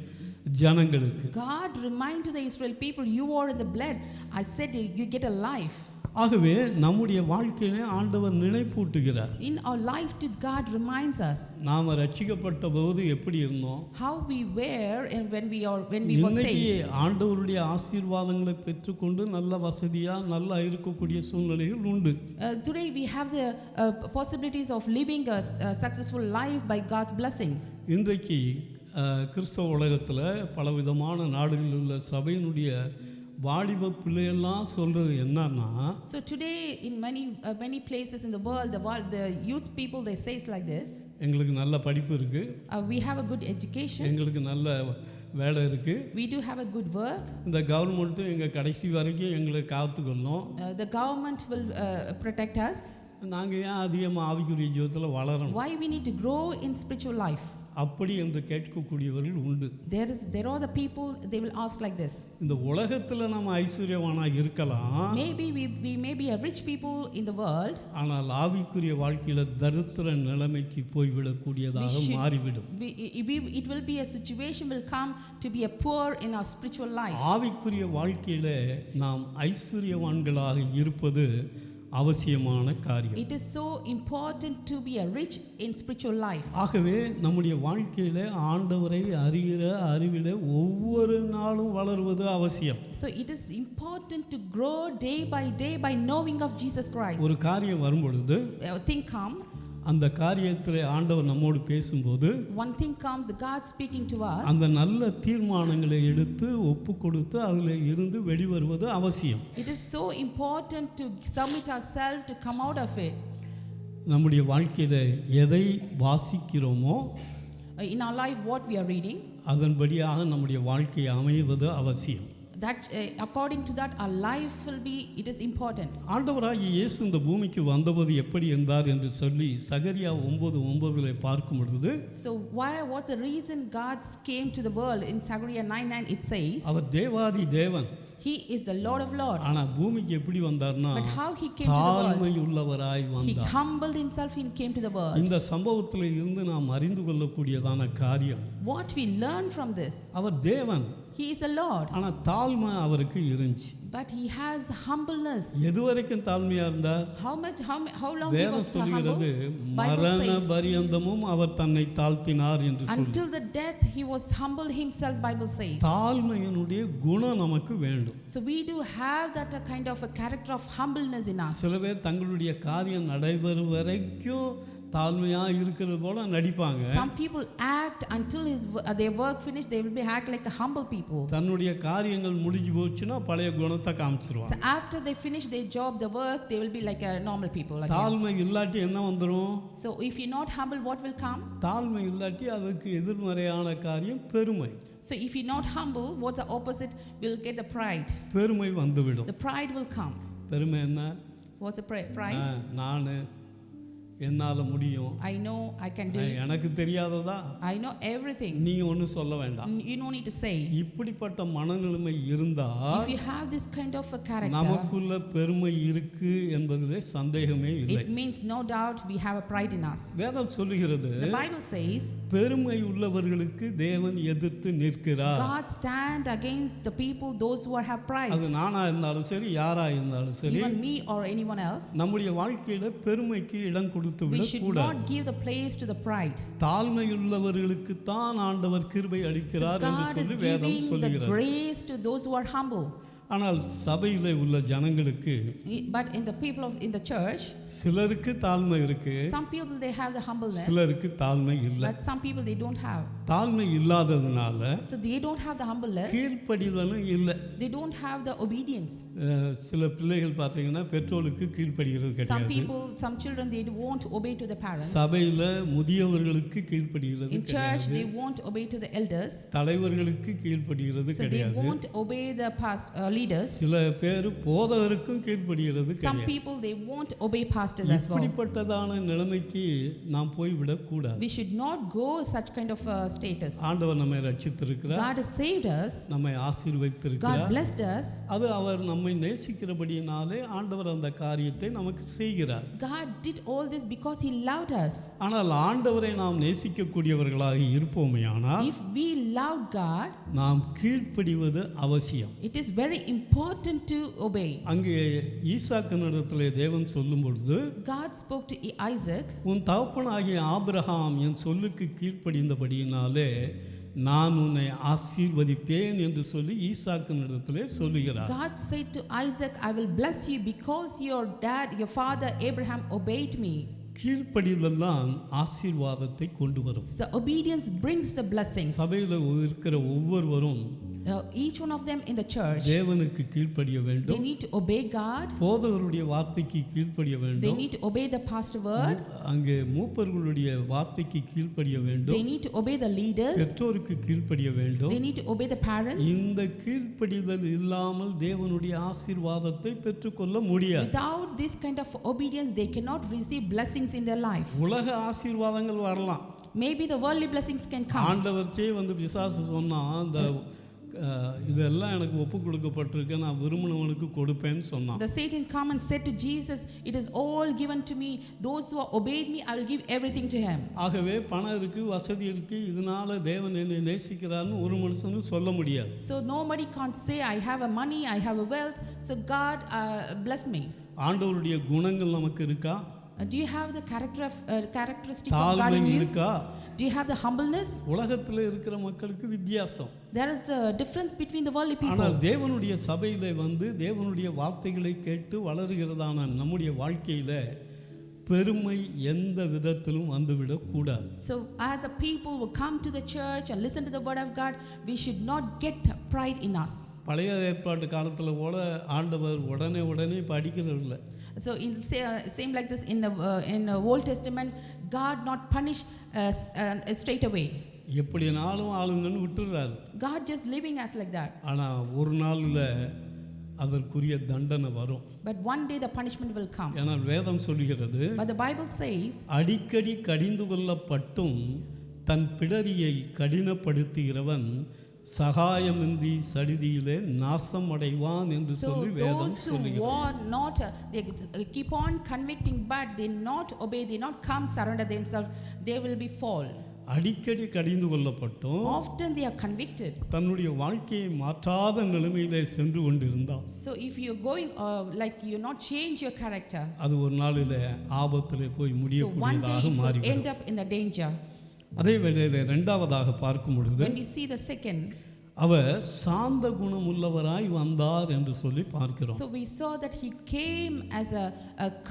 ஜனங்களுக்கு. God remind to the Israel people, you are in the blood. I said you get a life. ஆகவே நம்முடைய வாழ்க்கையிலே ஆண்டவர் நினைப்பூட்டுகிறார். In our life to God reminds us. நாம ரட்சிக்கப்பட்ட போது எப்படி இருந்தோம், how we were and when we were இன்னைக்கு saved. ஆண்டவருடைய ஆசீர்வாதங்களை பெற்றுக்கொண்டு நல்ல வசதியா நல்லா இருக்கக்கூடிய சூழ்நிலைகள் உண்டு. Today we have the possibilities of living a successful life by God's blessing. இன்றைக்கு கிறிஸ்தவ உலகத்தில் பலவிதமான நாடுகளில் உள்ள சபையினுடைய வாலிப பிள்ளையெல்லாம் சொல்றது என்னன்னா, So today in many places in the world, the youth people, they say it's like this. எங்களுக்கு நல்ல படிப்பு இருக்கு, We have a good education, எங்களுக்கு நல்ல வேலை இருக்கு, we do have a good work, இந்த கவர்மெண்ட்டும் எங்க கடைசி வரைக்கும் எங்களை காத்துக்கொள்ளும், the government will protect us. நாங்கள் ஏன் அதிகமாக ஆவிக்குரிய ஜீவிதத்தில் வளரணும்? Why we need to grow in spiritual life? அப்படி என்று கேட்கக்கூடியவர்கள் உண்டு. There are the people, they will ask like this. இந்த உலகத்தில் நம்ம ஐஸ்வர்யவானாக இருக்கலாம், Maybe we may be a rich people in the world. ஆனால் ஆவிக்குரிய வாழ்க்கையில் தரித்திர நிலைமைக்கு போய்விடக்கூடியதாக மாறிவிடும். It will be a situation will come to be a poor in our spiritual life. ஆவிக்குரிய வாழ்க்கையில் நாம் ஐஸ்வர்யவான்களாக இருப்பது அவசியமான காரியம். It is so important to be a rich in spiritual life. ஆகவே நம்முடைய வாழ்க்கையில் ஆண்டவரை அறிகிற அறிவில ஒவ்வொரு நாளும் வளருவது அவசியம். So it is important to grow day by knowing of Jesus Christ. ஒரு காரியம் வரும்பொழுது Thing come, அந்த காரியத்தில் ஆண்டவர் நம்மோடு பேசும்போது one thing comes, the God speaking to us. அந்த நல்ல தீர்மானங்களை எடுத்து ஒப்பு கொடுத்து அதில் இருந்து வெளிவருவது அவசியம். It is so important to submit ourselves to come out of it. நம்முடைய வாழ்க்கையில் எதை வாசிக்கிறோமோ In our life, what we are reading, அதன்படியாக நம்முடைய வாழ்க்கை அமைவது அவசியம். that according to that our life will be, it is important. ஆண்டவராகிய இயேசு இந்த பூமிக்கு வந்தபோது எப்படி இருந்தார் என்று சொல்லி சகரியா 9:9 பார்க்கும் பொழுது, So what's the reason God came to the world? In Zechariah 9:9 it says, அவர் தேவாதி தேவன், He is the Lord of Lords. ஆனா பூமிக்கு எப்படி வந்தார்னா But how He came to the தாழ்மை world? உள்ளவராய் He வந்தார். humbled Himself and came to the world. இந்த சம்பவத்தில் இருந்து நாம் அறிந்து கொள்ளக்கூடியதான காரியம், What we learn from this, அவர் தேவன், He is a Lord, ஆனா தாழ்மை அவருக்கு இருந்துச்சு. but He has humbleness. எது வரைக்கும் தாழ்மையா இருந்தார்? How long He வேதம் was சொல்கிறது humble? Bible மரண says, பரியந்தமும் அவர் தன்னை தாழ்த்தினார் என்று சொல்லி. until the death He was humbled Himself, Bible says. தாழ்மையினுடைய குணம் நமக்கு வேண்டும். So we do have that a kind of a character of humbleness in us. சில பேர் தங்களுடைய காரியம் நடைபெறும் வரைக்கும் தாழ்மையா இருக்கிறது போல நடிப்பாங்க. Some people act until their work finished, they will be act like a humble people. தன்னுடைய காரியங்கள் முடிஞ்சு போச்சுன்னா பழைய குணத்தை காமிச்சிருவாங்க. So after they finish their job, the work, they will be like a normal people again. தாழ்மை இல்லாட்டி என்ன வந்துரும்? So if you're not humble, what will come? தாழ்மை இல்லாட்டி அதுக்கு எதிர்மறையான காரியம் பெருமை. So if you're not humble, what's the opposite? We'll get the pride. பெருமை வந்துவிடும். The pride will come. பெருமை என்ன? What's the pride? நான் என்னால முடியும், I know I can do it. எனக்கு தெரியாததா, I know everything. நீங்க ஒன்றும் சொல்ல வேண்டாம். You don't need to say. இப்படிப்பட்ட மனநிலைமை இருந்தா If you have this kind of a character, நமக்குள்ள பெருமை இருக்கு என்பதிலே சந்தேகமே இல்லை. it means no doubt we have a pride in us. வேதம் சொல்லுகிறது, The Bible says, பெருமை உள்ளவர்களுக்கு தேவன் எதிர்த்து நிற்கிறார். God stand against the people, those who have pride. அது நானா இருந்தாலும் சரி, யாரா இருந்தாலும் சரி, Even me or anyone else. நம்முடைய வாழ்க்கையில பெருமைக்கு இடம் கொடுத்து We விட should கூடாது. not give the place to the pride. தாழ்மையுள்ளவர்களுக்கு தான் ஆண்டவர் கிருபை So அளிக்கிறார் என்று God is சொல்லி வேதம் giving the சொல்லுகிறது. grace to those who are humble. ஆனால் சபையிலே உள்ள ஜனங்களுக்கு But in the people in the church, சிலருக்கு தாழ்மை இருக்கு, some people they have the humbleness, சிலருக்கு தாழ்மை இல்லை. but some people they don't have. தாழ்மை இல்லாததுனால So they don't have the humbleness. கீழ்ப்படிதலும் இல்லை. They don't have the obedience. சில பிள்ளைகள் பார்த்தீங்கன்னா பெற்றோருக்கு கீழ்ப்படிகிறது Some கிடையாது. people, some children they won't obey to the parents. சபையில முதியவர்களுக்கு கீழ்ப்படிகிறது In church கிடையாது. they won't obey to the elders. தலைவர்களுக்கு கீழ்ப்படிகிறது So they கிடையாது. won't obey the leaders. சில பேர் போதகருக்கும் கீழ்ப்படிகிறது Some கிடையாது. people they won't obey pastors as well. இப்படிப்பட்டதான நிலைமைக்கு நாம் போய் விடக்கூடாது. We should not go such kind of status. ஆண்டவர் நம்மை ரட்சித்திருக்கிறார், God has saved us. நம்மை God ஆசீர்வதித்திருக்கிறார். blessed us. அது அவர் நம்மை நேசிக்கிறபடியினாலே ஆண்டவர் அந்த காரியத்தை நமக்கு செய்கிறார். God did all this because He loved us. ஆனால் ஆண்டவரை நாம் நேசிக்கக்கூடியவர்களாக இருப்போமேயானால் If we love God, நாம் கீழ்ப்படிவது அவசியம். it is very important to obey. அங்கே ஈசாக்கினிடத்திலே தேவன் சொல்லும் பொழுது, God spoke to Isaac. உன் தகப்பனாகிய ஆபிரகாம் என் சொல்லுக்கு கீழ்ப்படிந்தபடியினாலே நான் உன்னை ஆசீர்வதிப்பேன் என்று சொல்லி ஈசாக்கினிடத்திலே சொல்லுகிறார். God said to Isaac, I will bless you because your father Abraham obeyed me. கீழ்ப்படிதல் தான் ஆசீர்வாதத்தை கொண்டு வரும். The obedience brings the blessings. சபையில் இருக்கிற ஒவ்வொருவரும் Each one of them in the church, தேவனுக்கு கீழ்ப்படிய they வேண்டும். need to obey God. போதகருடைய வார்த்தைக்கு கீழ்ப்படிய They வேண்டும். need to obey the pastor word. அங்கே மூப்பர்களுடைய வார்த்தைக்கு கீழ்ப்படிய They வேண்டும். need to obey the leaders. பெற்றோருக்கு கீழ்ப்படிய வேண்டும். They need to obey the parents. இந்த கீழ்ப்படிதல் இல்லாமல் தேவனுடைய ஆசீர்வாதத்தை பெற்றுக்கொள்ள முடியாது. Without this kind of obedience, they cannot receive blessings in their life. உலக ஆசீர்வாதங்கள் வரலாம். Maybe the worldly blessings can come. ஆண்டவர்ச்சே வந்து பிசாசு சொன்னா அந்த இதெல்லாம் எனக்கு ஒப்பு கொடுக்கப்பட்டிருக்கு, நான் விரும்பினவனுக்கு கொடுப்பேன்னு சொன்னான். The Satan come and said to Jesus, it is all given to me, those who obeyed me I will give everything to him. ஆகவே பணம் இருக்கு, வசதி இருக்கு, இதனால தேவன் என்னை நேசிக்கிறார்னு ஒரு மனுஷனும் சொல்ல முடியாது. So nobody can't say I have a money, I have a wealth, so God bless me. ஆண்டவருடைய குணங்கள் நமக்கு இருக்கா? Do you have the characteristic of God in you? இருக்கா? Do you have the humbleness? உலகத்துல இருக்கிற மக்களுக்கு வித்தியாசம். There is a difference between the worldly people. ஆனால் தேவனுடைய சபையிலே வந்து தேவனுடைய வார்த்தைகளை கேட்டு வளருகிறதான நம்முடைய வாழ்க்கையில பெருமை எந்த விதத்திலும் வந்துவிடக் கூடாது. So as a people who come to the church and listen to the word of God, we should not get pride in us. பழைய ஏற்பாட்டு காலத்துல கூட ஆண்டவர் உடனே படிக்கிறது இல்லை. So in same like this in the Old Testament, God not punish straight away. எப்படினாலும் ஆளுங்கன்னு விட்டுறாரு. God just leaving us like that. ஆனா ஒரு நாள்ல அதற்குரிய தண்டனை வரும். But one day the punishment will come. ஏன்னா வேதம் சொல்லுகிறது, But the Bible says, அடிக்கடி கடிந்து கொள்ளப்பட்டும் தன் பிடரியை கடினப்படுத்துகிறவன் சகாயமின்றி சடிதியிலே நாசம் அடைவான் என்று சொல்லி வேதம் சொல்லுகிறது. So those who war not, they keep on convicting, but they not obey, they not come surrender themselves, they will be fall. அடிக்கடி கடிந்து கொள்ளப்பட்டும் Often they are convicted. தன்னுடைய வாழ்க்கையை மாற்றாத நிலைமையிலே சென்று கொண்டிருந்தான். So if you're going like you not change your character, அது ஒரு நாளிலே ஆபத்திலே போய் so one day முடியக்கூடியதாக it will மாறிவிடும். end up in the danger. அதே வேளையிலே இரண்டாவதாக பார்க்கும் பொழுது When we see the second, அவர் சாந்த குணம் உள்ளவராய் வந்தார் என்று சொல்லி பார்க்கிறோம். so we saw that he came as a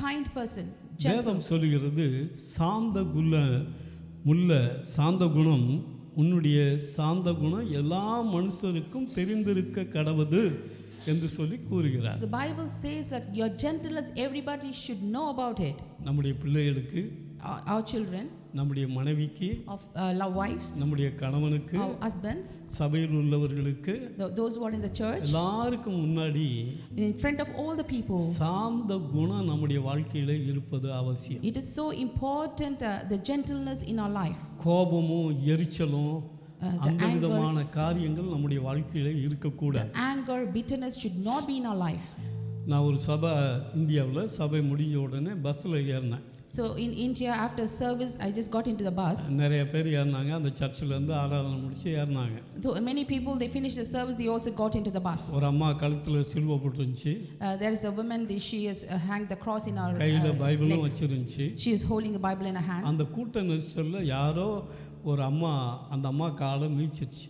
kind person, gentle. வேதம் சொல்லுகிறது சாந்த குணம் உன்னுடைய சாந்த குணம் எல்லா மனுஷருக்கும் தெரிந்திருக்க கடவுது என்று சொல்லி கூறுகிறார். So the Bible says that your gentleness everybody should know about it. நம்முடைய பிள்ளைகளுக்கு, Our children, நம்முடைய மனைவிக்கு, of love wives, நம்முடைய கணவனுக்கு, our husbands, சபையில் உள்ளவர்களுக்கு, those who are in the church, எல்லாருக்கும் முன்னாடி in front of all the people, சாந்த குணம் நம்முடைய வாழ்க்கையில இருப்பது அவசியம். it is so important, the gentleness in our life. கோபமும் எரிச்சலும் அந்த விதமான காரியங்கள் நம்முடைய வாழ்க்கையில இருக்கக்கூடாது. Anger, bitterness should not be in our life. நான் ஒரு இந்தியாவில் சபை முடிஞ்ச உடனே பஸ்ஸில் ஏறினேன். So in India, after service, I just got into the bus. நிறைய பேர் ஏறினாங்க, அந்த சர்ச்சிலேருந்து ஆராதனை முடிச்சு ஏறினாங்க. So many people, they finished the service, they also got into the bus. ஒரு அம்மா கழுத்தில் சிலுவை போட்டுருந்துச்சு. There is a woman, she has hanged the cross in her கையில் பைபிளும் வச்சிருந்துச்சு. She is holding the Bible in her hand. அந்த கூட்ட நெரிசலில் யாரோ ஒரு அந்த அம்மா காலை மீச்சிருச்சு.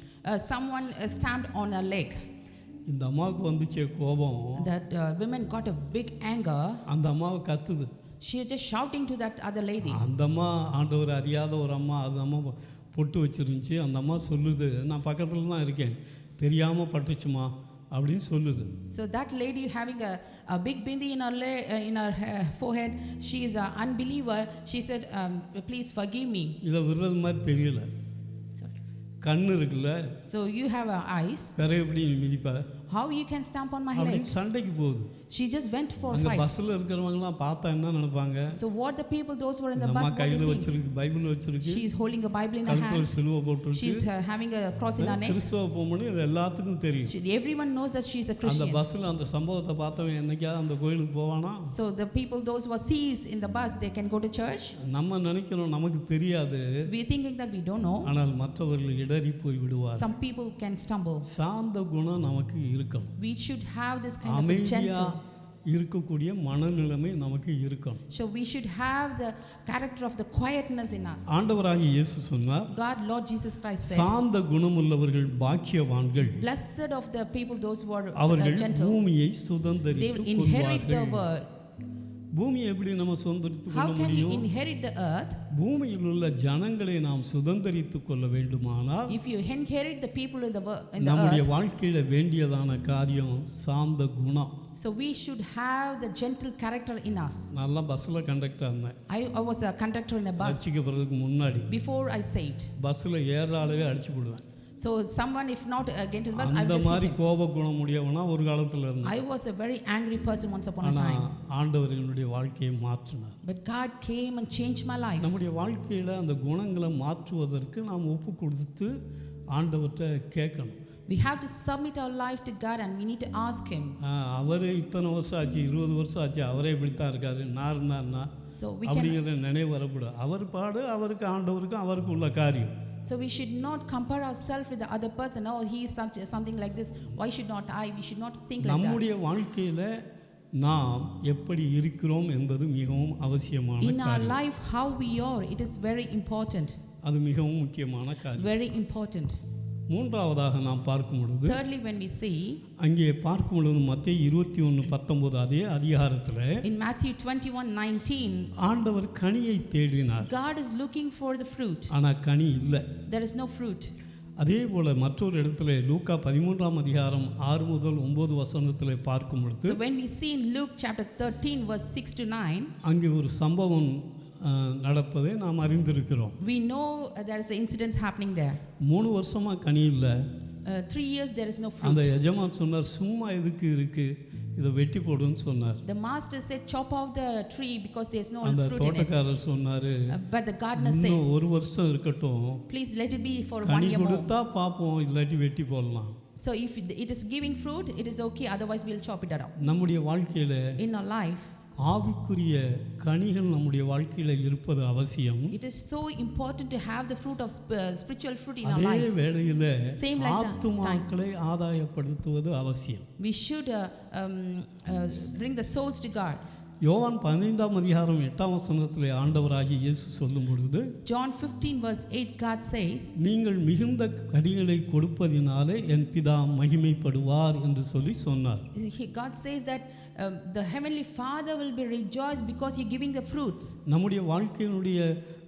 Someone stamped on her leg. இந்த அம்மாவுக்கு வந்துச்சே கோபம். That woman got a big anger. அந்த அம்மாவை கத்துது. She is just shouting to that other lady. அந்த அம்மா ஆண்டவர் அறியாத ஒரு அம்மா, அந்த அம்மா பொட்டு வச்சிருந்துச்சு. அந்த அம்மா சொல்லுது, நான் பக்கத்தில் தான் இருக்கேன், தெரியாமல் பட்டுச்சுமா அப்படின்னு சொல்லுது. So that lady having a big bindi in her forehead, she is an unbeliever. She said, please forgive me. இதை விடுறது மாதிரி தெரியல. கண்ணு இருக்குல்ல, so you have eyes, வேற எப்படி நீ மிதிப்ப, how you can stamp on my leg? சண்டைக்கு போகுது. She just went for அங்க fight. பஸ்ல இருக்கிறவங்கலாம் பார்த்தா என்ன நினைப்பாங்க? So what the people, those who are in the அம்மா bus, what கையில they think? வச்சிருக்கு, பைபிள் வச்சிருக்கு, She is holding a Bible in her கழுத்துல hand. சிலுவை போட்டுருக்கு. She is having a cross in her neck. கிறிஸ்தவ பொம்மனு எல்லாத்துக்கும் தெரியும். Everyone knows that she is a அந்த Christian. பஸ்ல அந்த சம்பவத்தை பார்த்தவன் என்னைக்காவது அந்த கோயிலுக்கு போவானா? So the people, those who are sees in the bus, they can go to church. நம்ம நினைக்கிறோம் நமக்கு தெரியாது, We are thinking that we don't know. ஆனால் மற்றவர்கள் இடறி போய் விடுவார். Some people can stumble. சாந்த குணம் நமக்கு இருக்கும். We should have this kind of a அமைதியா gentle. இருக்கக்கூடிய மனநிலைமை நமக்கு இருக்கும். So we should have the character of the quietness in us. ஆண்டவராகிய இயேசு சொன்னார், God, Lord Jesus Christ said, சாந்த குணமுள்ளவர்கள் பாக்கியவான்கள், blessed of the people, those who are அவர்கள் gentle, பூமியை they சுதந்தரித்துக் will inherit the கொள்வார்கள். word. பூமியை எப்படி நம்ம சுதந்தரித்துக் How கொள்ள can we முடியும்? inherit the earth? பூமியில் உள்ள ஜனங்களை நாம் சுதந்தரித்துக் கொள்ள வேண்டுமானால் If you inherit the people in the நம்முடைய earth, வாழ்க்கையில வேண்டியதான காரியம் சாந்த குணம். so we should have the gentle character in us. நல்லா பஸ்ல கண்டக்டர் இருந்தேன். I was a conductor in a bus. ரட்சிக்கப்படுறதுக்கு முன்னாடி Before I said, பஸ்ல ஏறாளவே அடிச்சு போடுவேன். So someone, if not against us, I will அந்த just மாதிரி hit him. கோப குணம் உடையவனா ஒரு காலத்தில் இருந்தேன். I was a very angry person once upon a ஆனால் time. ஆண்டவர் என்னுடைய வாழ்க்கையை மாற்றினார். But God came and changed my life. நம்முடைய வாழ்க்கையில் அந்த குணங்களை மாற்றுவதற்கு நாம் ஒப்பு கொடுத்து ஆண்டவர்கிட்ட கேட்கணும். We have to submit our life to God and we need to ask Him. அவர் இத்தனை வருஷம் ஆச்சு, 20 வருஷம் ஆச்சு, அவரே இப்படித்தான் இருக்காரு, நான் இருந்தாருன்னா So we can. அப்படிங்கிற நினைவு வரக்கூடாது. அவர் பாடு அவருக்கு, ஆண்டவருக்கும் அவருக்கு உள்ள காரியம். So we should not compare ourselves with the other person. Oh, he is something like this. Why should not I? We should not think like that. நம்முடைய வாழ்க்கையில் நாம் எப்படி இருக்கிறோம் என்பது மிகவும் அவசியமான In our காரியம். life, how we are, it is very important. அது மிகவும் முக்கியமான காரியம். Very important. மூன்றாவதாக நாம் பார்க்கும் பொழுது, Thirdly, when we see அங்கே பார்க்கும் பொழுது மத்தேயு 21:19 அதே அதிகாரத்தில் in Matthew 21:19, ஆண்டவர் கனியை தேடினார், God is looking for the fruit. ஆனால் கனி இல்லை. There is no fruit. அதே போல் மற்றொரு இடத்துல லூக்கா 13:6-9 பார்க்கும் பொழுது, So when we see in Luke chapter 13 verse 6 to 9, அங்கே ஒரு சம்பவம் நடப்பதை நாம் அறிந்திருக்கிறோம். we know there is an incident happening there. 3 வருஷமாக கனி இல்லை. 3 years there is no அந்த fruit. எஜமான் சொன்னார், சும்மா எதுக்கு இருக்கு, இதை வெட்டி போடுன்னு சொன்னார். The master said, chop off the tree because there is no அந்த fruit in it. தோட்டக்காரர் சொன்னார், But the gardener இன்னும் says, 1 வருஷம் இருக்கட்டும், please let it be for 1 Ghani year more. கொடுத்தா பார்ப்போம், இல்லாட்டி வெட்டி போடலாம். So if it is giving fruit, it is okay. Otherwise, we'll chop it around. நம்முடைய வாழ்க்கையில் In our life, ஆவிக்குரிய கனிகள் நம்முடைய வாழ்க்கையில் இருப்பது அவசியம். it is so important to have the fruit of spiritual fruit in our அதே life. வேளையில் Same like that ஆத்துமாக்களை ஆதாயப்படுத்துவது அவசியம். We should bring the souls to God. யோவான் 15:8 ஆண்டவராகிய இயேசு சொல்லும் பொழுது, John 15 verse 8, God says, நீங்கள் மிகுந்த கனிகளை கொடுப்பதினாலே என் பிதா மகிமைப்படுவார் என்று சொல்லி சொன்னார். God says that the heavenly Father will be rejoiced because you're giving the fruits. நம்முடைய வாழ்க்கையினுடைய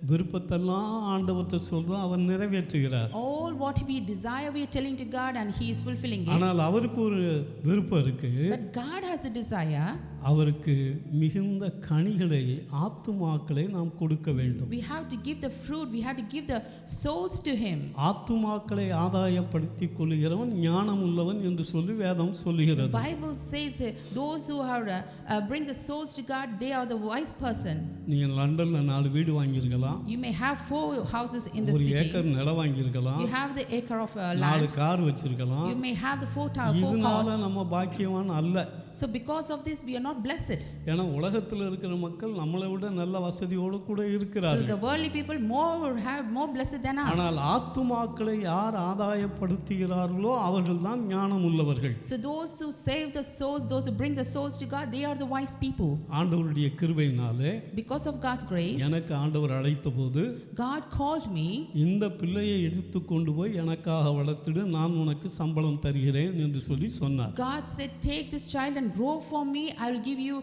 விருப்பத்தெல்லாம் ஆண்டவர்கிட்ட சொல்றோம், அவர் நிறைவேற்றுகிறார். All what we desire, we are telling to God and He is fulfilling it. ஆனால் அவருக்கு ஒரு விருப்பம் இருக்கு. But God has a desire. அவருக்கு மிகுந்த கனிகளை, ஆத்துமாக்களை நாம் கொடுக்க வேண்டும். We have to give the fruit, we have to give the souls to Him. ஆத்துமாக்களை ஆதாயப்படுத்திக் கொள்கிறவன் ஞானம் உள்ளவன் என்று சொல்லி வேதம் சொல்லுகிறது. The Bible says those who are bring the souls to God, they are the wise person. நீங்கள் லண்டன்ல 4 வீடு வாங்கியிருக்கலாம், You may have 4 houses in the 1 city. Acre நிலம் வாங்கியிருக்கலாம், You have the acre of 4 land. Car வச்சிருக்கலாம். You may have the 4 இதனால cars. நம்ம பாக்கியவான் அல்ல. So because of this, we are not blessed. ஏன்னா உலகத்தில் இருக்கிற மக்கள் நம்மளை விட நல்ல வசதியோடு கூட So இருக்கிறார்கள். the worldly people have more blessed than us. ஆனால் ஆத்துமாக்களை யார் ஆதாயப்படுத்துகிறார்களோ அவர்கள் தான் ஞானம் உள்ளவர்கள். So those who save the souls, those who bring the souls to God, they are the wise people. ஆண்டவருடைய கிருபையினாலே Because of God's grace, எனக்கு ஆண்டவர் அழைத்த போது, God called me. இந்த பிள்ளையை எடுத்து கொண்டு போய் எனக்காக வளர்த்திடு, நான் உனக்கு சம்பளம் தருகிறேன் என்று சொல்லி சொன்னார். God said, take this child and grow for me, I will give you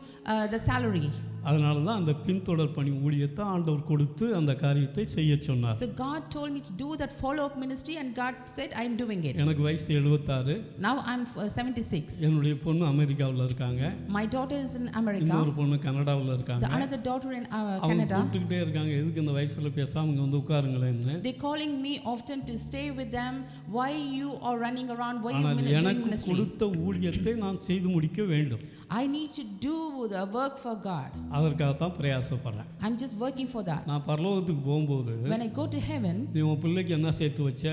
the salary. அதனால தான் அந்த பின்தொடர் பணி ஊழியத்தை ஆண்டவர் கொடுத்து அந்த காரியத்தை செய்ய சொன்னார். So God told me to do that follow-up ministry and God said, I am doing it. எனக்கு வயசு 76. Now I am 76. என்னுடைய பொண்ணு அமெரிக்காவில் இருக்காங்க, My daughter is in America. இன்னொரு பொண்ணு கனடாவில் The இருக்காங்க. another daughter in அவங்க Canada. கூப்பிட்டுக்கிட்டே இருக்காங்க, எதுக்கு இந்த வயசில் பேசாமல் இங்கே வந்து உட்காருங்களேன்னு. They calling me often to stay with them. Why you are running around? Why you ஆனால் doing எனக்கு ministry? கொடுத்த ஊழியத்தை நான் செய்து முடிக்க வேண்டும். I need to do the work for God. அதற்காகத்தான் பிரயாசப்படுறேன். I'm just working for that. நான் பரலோகத்துக்கு போகும்போது, When I go to heaven, நீ உன் பிள்ளைக்கு என்ன சேர்த்து வச்ச,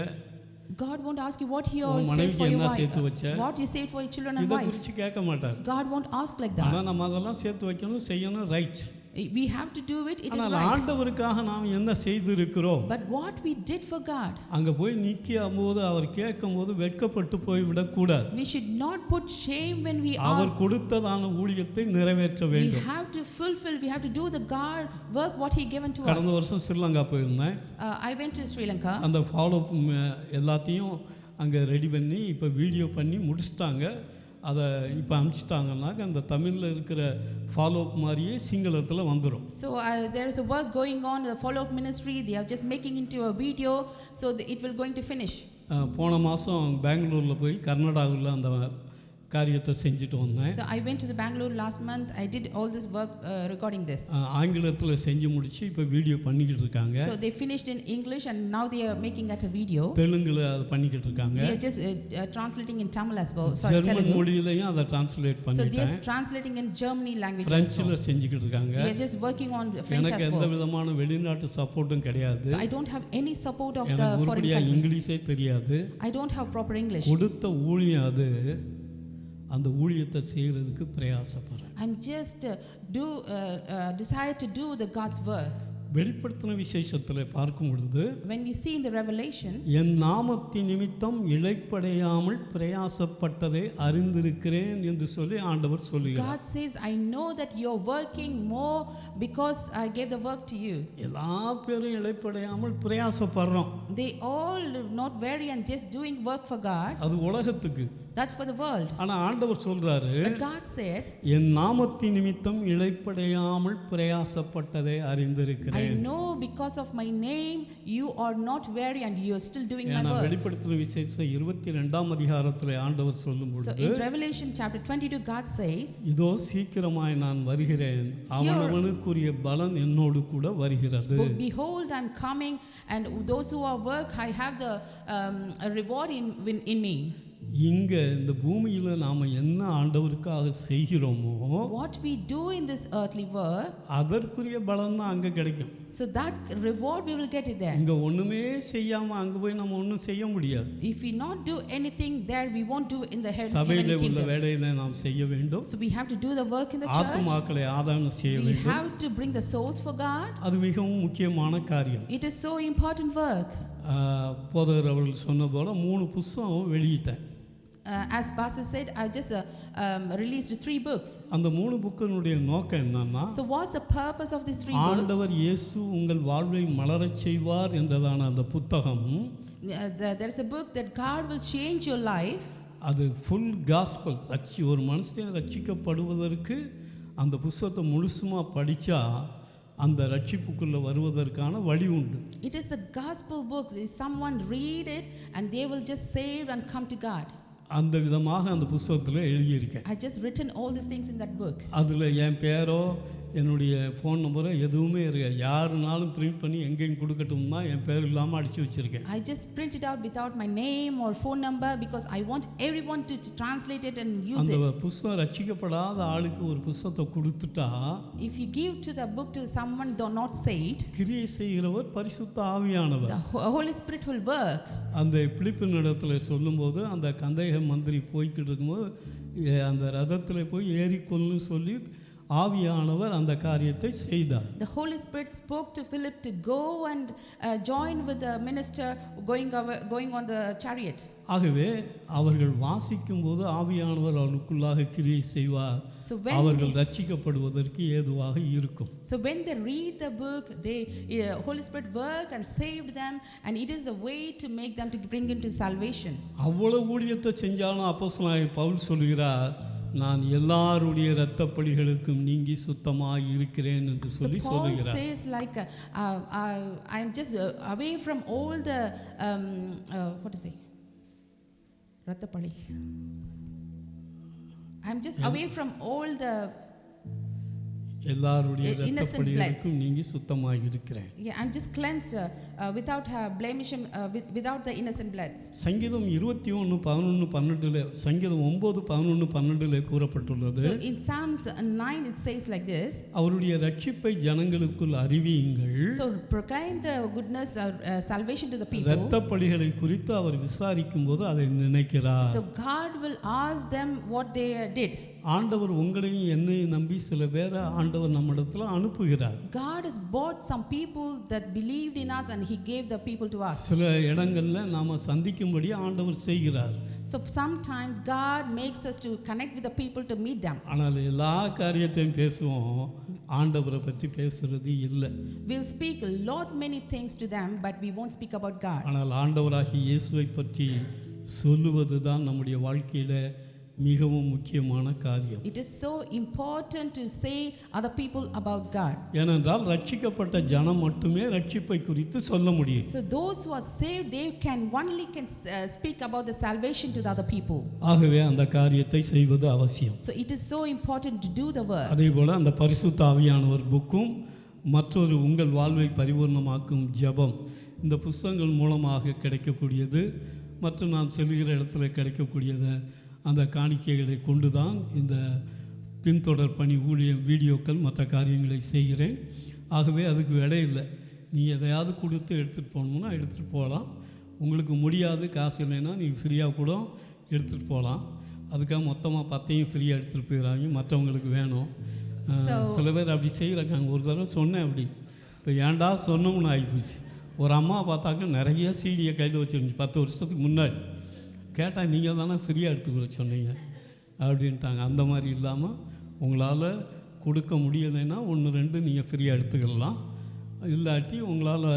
God won't ask you what you உன் saved மனைவிக்கு for your என்ன wife, சேர்த்து வச்ச, what you saved for your children and இதை wife. குறித்து கேட்க மாட்டார். God won't ask like that. ஆனால் நம்ம அதெல்லாம் சேர்த்து வைக்கணும், செய்யணும், right. We have to do it. It is ஆனால் right. ஆண்டவருக்காக நாம் என்ன செய்திருக்கிறோம், But what we did for God, அங்கே போய் நிற்கும் போது அவர் கேட்கும் போது வெட்கப்பட்டு போய்விடக்கூடாது. we should not put shame when we our ask. கொடுத்ததான ஊழியத்தை நிறைவேற்ற We வேண்டும். have to fulfill, we have to do the God work what He given to us. கடந்த வருஷம் ஸ்ரீலங்கா போயிருந்தேன். I went to Sri Lanka. அந்த ஃபாலோ எல்லாத்தையும் அங்கே ரெடி பண்ணி இப்போ வீடியோ பண்ணி முடிச்சிட்டாங்க. அதை இப்போ அனுப்பிச்சிட்டாங்கன்னாக்க அந்த தமிழில் இருக்கிற ஃபாலோஅப் மாதிரியே சிங்களத்தில் வந்துடும். So there is a work going on, the follow-up ministry. They are just making into a video, so it will going to finish. போன மாதம் பெங்களூரில் போய் கர்நாடகாவில் அந்த காரியத்தை செஞ்சுட்டு வந்தேன். So I went to the Bangalore last month. I did all this work regarding this. ஆங்கிலத்தில் செஞ்சு முடிச்சு இப்போ வீடியோ பண்ணிக்கிட்டு இருக்காங்க. So they finished in English and now they are making that a video. தெலுங்குல அது பண்ணிக்கிட்டு இருக்காங்க. They are just translating in Tamil as well. So German மொழியிலையும் அதை டிரான்ஸ்லேட் So பண்ணிட்டேன். they are translating in Germany language. பிரெஞ்சில் செஞ்சுக்கிட்டு இருக்காங்க. They are just working on French எனக்கு as எந்த well. விதமான வெளிநாட்டு சப்போர்ட்டும் கிடையாது. So I don't have any support of the எனக்கு foreign உருப்படியாக countries. இங்கிலீஷே தெரியாது. I don't have proper English. கொடுத்த ஊழியம் அது, அந்த ஊழியத்தை செய்கிறதுக்கு பிரயாசப்படுறேன். I'm just desire to do the God's work. வெளிப்படுத்தின விசேஷத்தில் பார்க்கும் பொழுது When we see in the Revelation, என் நாமத்தின் நிமித்தம் இளைப்படையாமல் பிரயாசப்பட்டதை அறிந்திருக்கிறேன் என்று சொல்லி ஆண்டவர் சொல்லுகிறார். God says, I know that you're working more because I gave the work to you. எல்லா பேரும் இளைப்படையாமல் பிரயாசப்படுறோம். They all not weary and just doing work for God. அது உலகத்துக்கு. That's for the world. ஆனால் ஆண்டவர் சொல்றாரு, But God said, என் நாமத்தின் நிமித்தம் இளைப்படையாமல் பிரயாசப்பட்டதை அறிந்திருக்கிறேன். I know because of my name you are not weary and you are still doing my ஏன்னா work. வெளிப்படுத்தின விசேஷம் 22ஆம் அதிகாரத்தில் ஆண்டவர் சொல்லும் So பொழுது, in Revelation chapter 22, God says, இதோ சீக்கிரமாய் நான் வருகிறேன், அவனவனுக்குரிய பலன் என்னோடு கூட வருகிறது. Behold, I'm coming, and those who are work, I have the a reward in me. இங்க இந்த பூமியில நாம என்ன ஆண்டவருக்காக செய்கிறோமோ, What we do in this earthly work, அதற்குரிய பலன் தான் அங்க கிடைக்கும். so that reward we will get it there. இங்க ஒண்ணுமே செய்யாம அங்க போய் நம்ம ஒண்ணும் செய்ய முடியாது. If we not do anything there, we won't do in the சபையில heavenly உள்ள kingdom. வேலையை நாம் செய்ய வேண்டும். So we have to do the work in the church. ஆத்துமாக்களை ஆதாயம் செய்ய We வேண்டும். have to bring the souls for God. அது மிகவும் முக்கியமான காரியம். It is so important work. போதகர் அவர்கள் சொன்ன போல 3 புத்தகம் வெளியிட்டேன். As Pastor said, I just released 3 books. அந்த 3 புக்கினுடைய நோக்கம் என்னன்னா, So what's the purpose of these 3 books? ஆண்டவர் இயேசு உங்கள் வாழ்வை மலரச் செய்வார் என்றதான அந்த புத்தகம், There is a book that God will change your life. அது ஃபுல் காஸ்பல். ஒரு மனுஷன் ரட்சிக்கப்படுவதற்கு அந்த புத்தகத்தை முழுசுமா படித்தா அந்த ரட்சிப்புக்குள்ளே வருவதற்கான வழி உண்டு. It is a gospel book. If someone read it and they will just save and come to God. அந்த விதமாக அந்த புத்தகத்தில் எழுதியிருக்கேன். I just written all these things in that book. அதில் என் பேரோ என்னுடைய ஃபோன் நம்பரோ எதுவுமே இருக்கு. யாருனாலும் பிரிண்ட் பண்ணி எங்கேயும் கொடுக்கட்டும்னா என் பேர் இல்லாமல் அடித்து வச்சுருக்கேன். I just print it out without my name or phone number because I want everyone to translate it and use it. அந்த புத்தகம் ரட்சிக்கப்படாத ஆளுக்கு ஒரு புத்தகத்தை கொடுத்துட்டா, If you give to the book to someone though not saved, கிரியை செய்கிறவர் பரிசுத்த ஆவியானவர். the Holy Spirit will work. அந்த பிலிப்பின் இடத்துல சொல்லும்போது அந்த கந்தேக மந்திரி போய்கிட்டு இருக்கும்போது அந்த ரதத்தில் போய் ஏறிக்கொள்ளு சொல்லி ஆவியானவர் அந்த காரியத்தை செய்தார். The Holy Spirit spoke to Philip to go and join with the minister going on the chariot. ஆகவே அவர்கள் வாசிக்கும் போது ஆவியானவர் அவர்களுக்குள்ளாக கிரியை செய்வார். So when அவர்கள் ரட்சிக்கப்படுவதற்கு ஏதுவாக இருக்கும். So when they read the book, they Holy Spirit work and saved them, and it is a way to make them to bring into salvation. அவ்வளவு ஊழியத்தை செஞ்சாலும் அப்போஸ்தலனாகிய பவுல் சொல்கிறார், நான் எல்லாருடைய இரத்தப்பழிகளுக்கும் நீங்கி சுத்தமாய் இருக்கிறேன் என்று சொல்லி சொல்லுகிறார். So Paul says like I am just away from all the what to say rattapali. I am just away from all the எல்லாருடைய இரத்தப்பழிகளுக்கும் நீங்கி சுத்தமாய் இருக்கிறேன். Yeah, I'm just cleansed without blemish, without the innocent bloods. சங்கீதம் 21:11-12 சங்கீதம் 9:11-12 கூறப்பட்டுள்ளது. So in Psalms 9 it says like this. அவருடைய ரட்சிப்பை ஜனங்களுக்குள் அறிவியுங்கள். So proclaim the goodness salvation to the people. இரத்தப்பழிகளை குறித்து அவர் விசாரிக்கும்போது அதை நினைக்கிறார். So God will ask them what they did. ஆண்டவர் உங்களையும் என்னையும் நம்பி சில பேரை ஆண்டவர் நம்மிடத்துல அனுப்புகிறார். God has bought some people that believed in us and he gave the people to us. சில இடங்கள்ல நாம சந்திக்கும்படி ஆண்டவர் செய்கிறார். So sometimes God makes us to connect with the people to meet them. ஆனால் எல்லா காரியத்தையும் பேசுவோம், ஆண்டவரை பற்றி பேசுறது இல்லை. We'll speak a lot many things to them but we won't speak about God. ஆனால் ஆண்டவராகிய இயேசுவை பற்றி சொல்லுவது தான் நம்முடைய வாழ்க்கையில மிகவும் முக்கியமான காரியம். It is so important to say other people about God. ஏனென்றால் ரட்சிக்கப்பட்ட ஜனம் மட்டுமே ரட்சிப்பை குறித்து சொல்ல முடியும். So those who are saved, they can speak about the salvation to the other people. ஆகவே அந்த காரியத்தை செய்வது அவசியம். So it is so important to do the work. அதேபோல் அந்த பரிசுத்த ஆவியானவர் புக்கும் மற்றொரு உங்கள் வாழ்வை பரிபூர்ணமாக்கும் ஜெபம், இந்த புஸ்தகங்கள் மூலமாக கிடைக்கக்கூடியது மற்றும் நான் செல்கிற இடத்துல கிடைக்கக்கூடியதை அந்த காணிக்கைகளை கொண்டு தான் இந்த பின்தொடர் பணி ஊழியம் வீடியோக்கள் மற்ற காரியங்களை செய்கிறேன். ஆகவே அதுக்கு விலை இல்லை. நீ எதையாவது கொடுத்து எடுத்துகிட்டு போகணும்னா எடுத்துகிட்டு போகலாம். உங்களுக்கு முடியாது, காசு இல்லைன்னா நீங்கள் ஃப்ரீயாக கூட எடுத்துகிட்டு போகலாம். அதுக்காக மொத்தமாக 10ஐயும் ஃப்ரீயாக எடுத்துகிட்டு போயிடறாங்க, மற்றவங்களுக்கு வேணும். சில பேர் அப்படி செய்கிறாங்க. ஒரு தடவை சொன்னேன் அப்படி, இப்போ ஏன்டா சொன்னோம்னு ஆகிப்போச்சு. ஒரு அம்மா பார்த்தாக்க நிறைய சீடியை கையில் வச்சுருந்துச்சு 10 வருஷத்துக்கு முன்னாடி. கேட்டால் நீங்கள் தானே ஃப்ரீயாக எடுத்துக்கிற சொன்னீங்க அப்படின்ட்டாங்க. அந்த மாதிரி இல்லாமல் உங்களால் கொடுக்க முடியலைன்னா 1-2 நீங்கள் ஃப்ரீயாக எடுத்துக்கலாம். இல்லாட்டி உங்களால்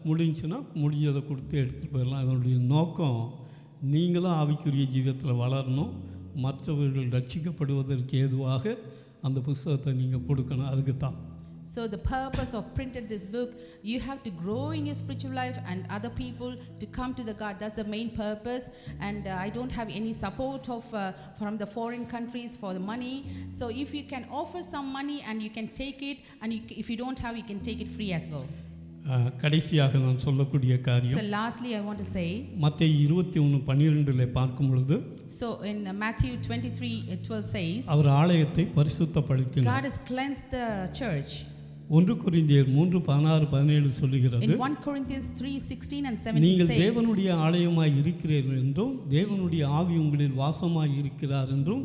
முடிஞ்சுன்னா முடிஞ்சதை கொடுத்து எடுத்துகிட்டு போயிடலாம். அதனுடைய நோக்கம் நீங்களும் ஆவிக்குரிய ஜீவியத்தில் வளரணும், மற்றவர்கள் ரட்சிக்கப்படுவதற்கு ஏதுவாக அந்த புஸ்தகத்தை நீங்கள் கொடுக்கணும். அதுக்கு தான். So the purpose of printed this book, you have to grow in your spiritual life and other people to come to the God. That's the main purpose. And I don't have any support from the foreign countries for the money. So if you can offer some money and you can take it, and if you don't have, you can take it free as well. கடைசியாக நான் சொல்லக்கூடிய காரியம், So lastly I want to say, மத்தேயு 21:12 பார்க்கும் பொழுது, so in Matthew 23:12 says, அவர் ஆலயத்தை பரிசுத்தப்படுத்தினார். God has cleansed the church. 1 கொரிந்தியர் 3:16-17 சொல்லுகிறது, In 1 Corinthians 3:16 and 17 நீங்கள் says, தேவனுடைய ஆலயமாய் இருக்கிறீர்கள் என்றும் தேவனுடைய ஆவி உங்களில் வாசமாய் இருக்கிறார் என்றும்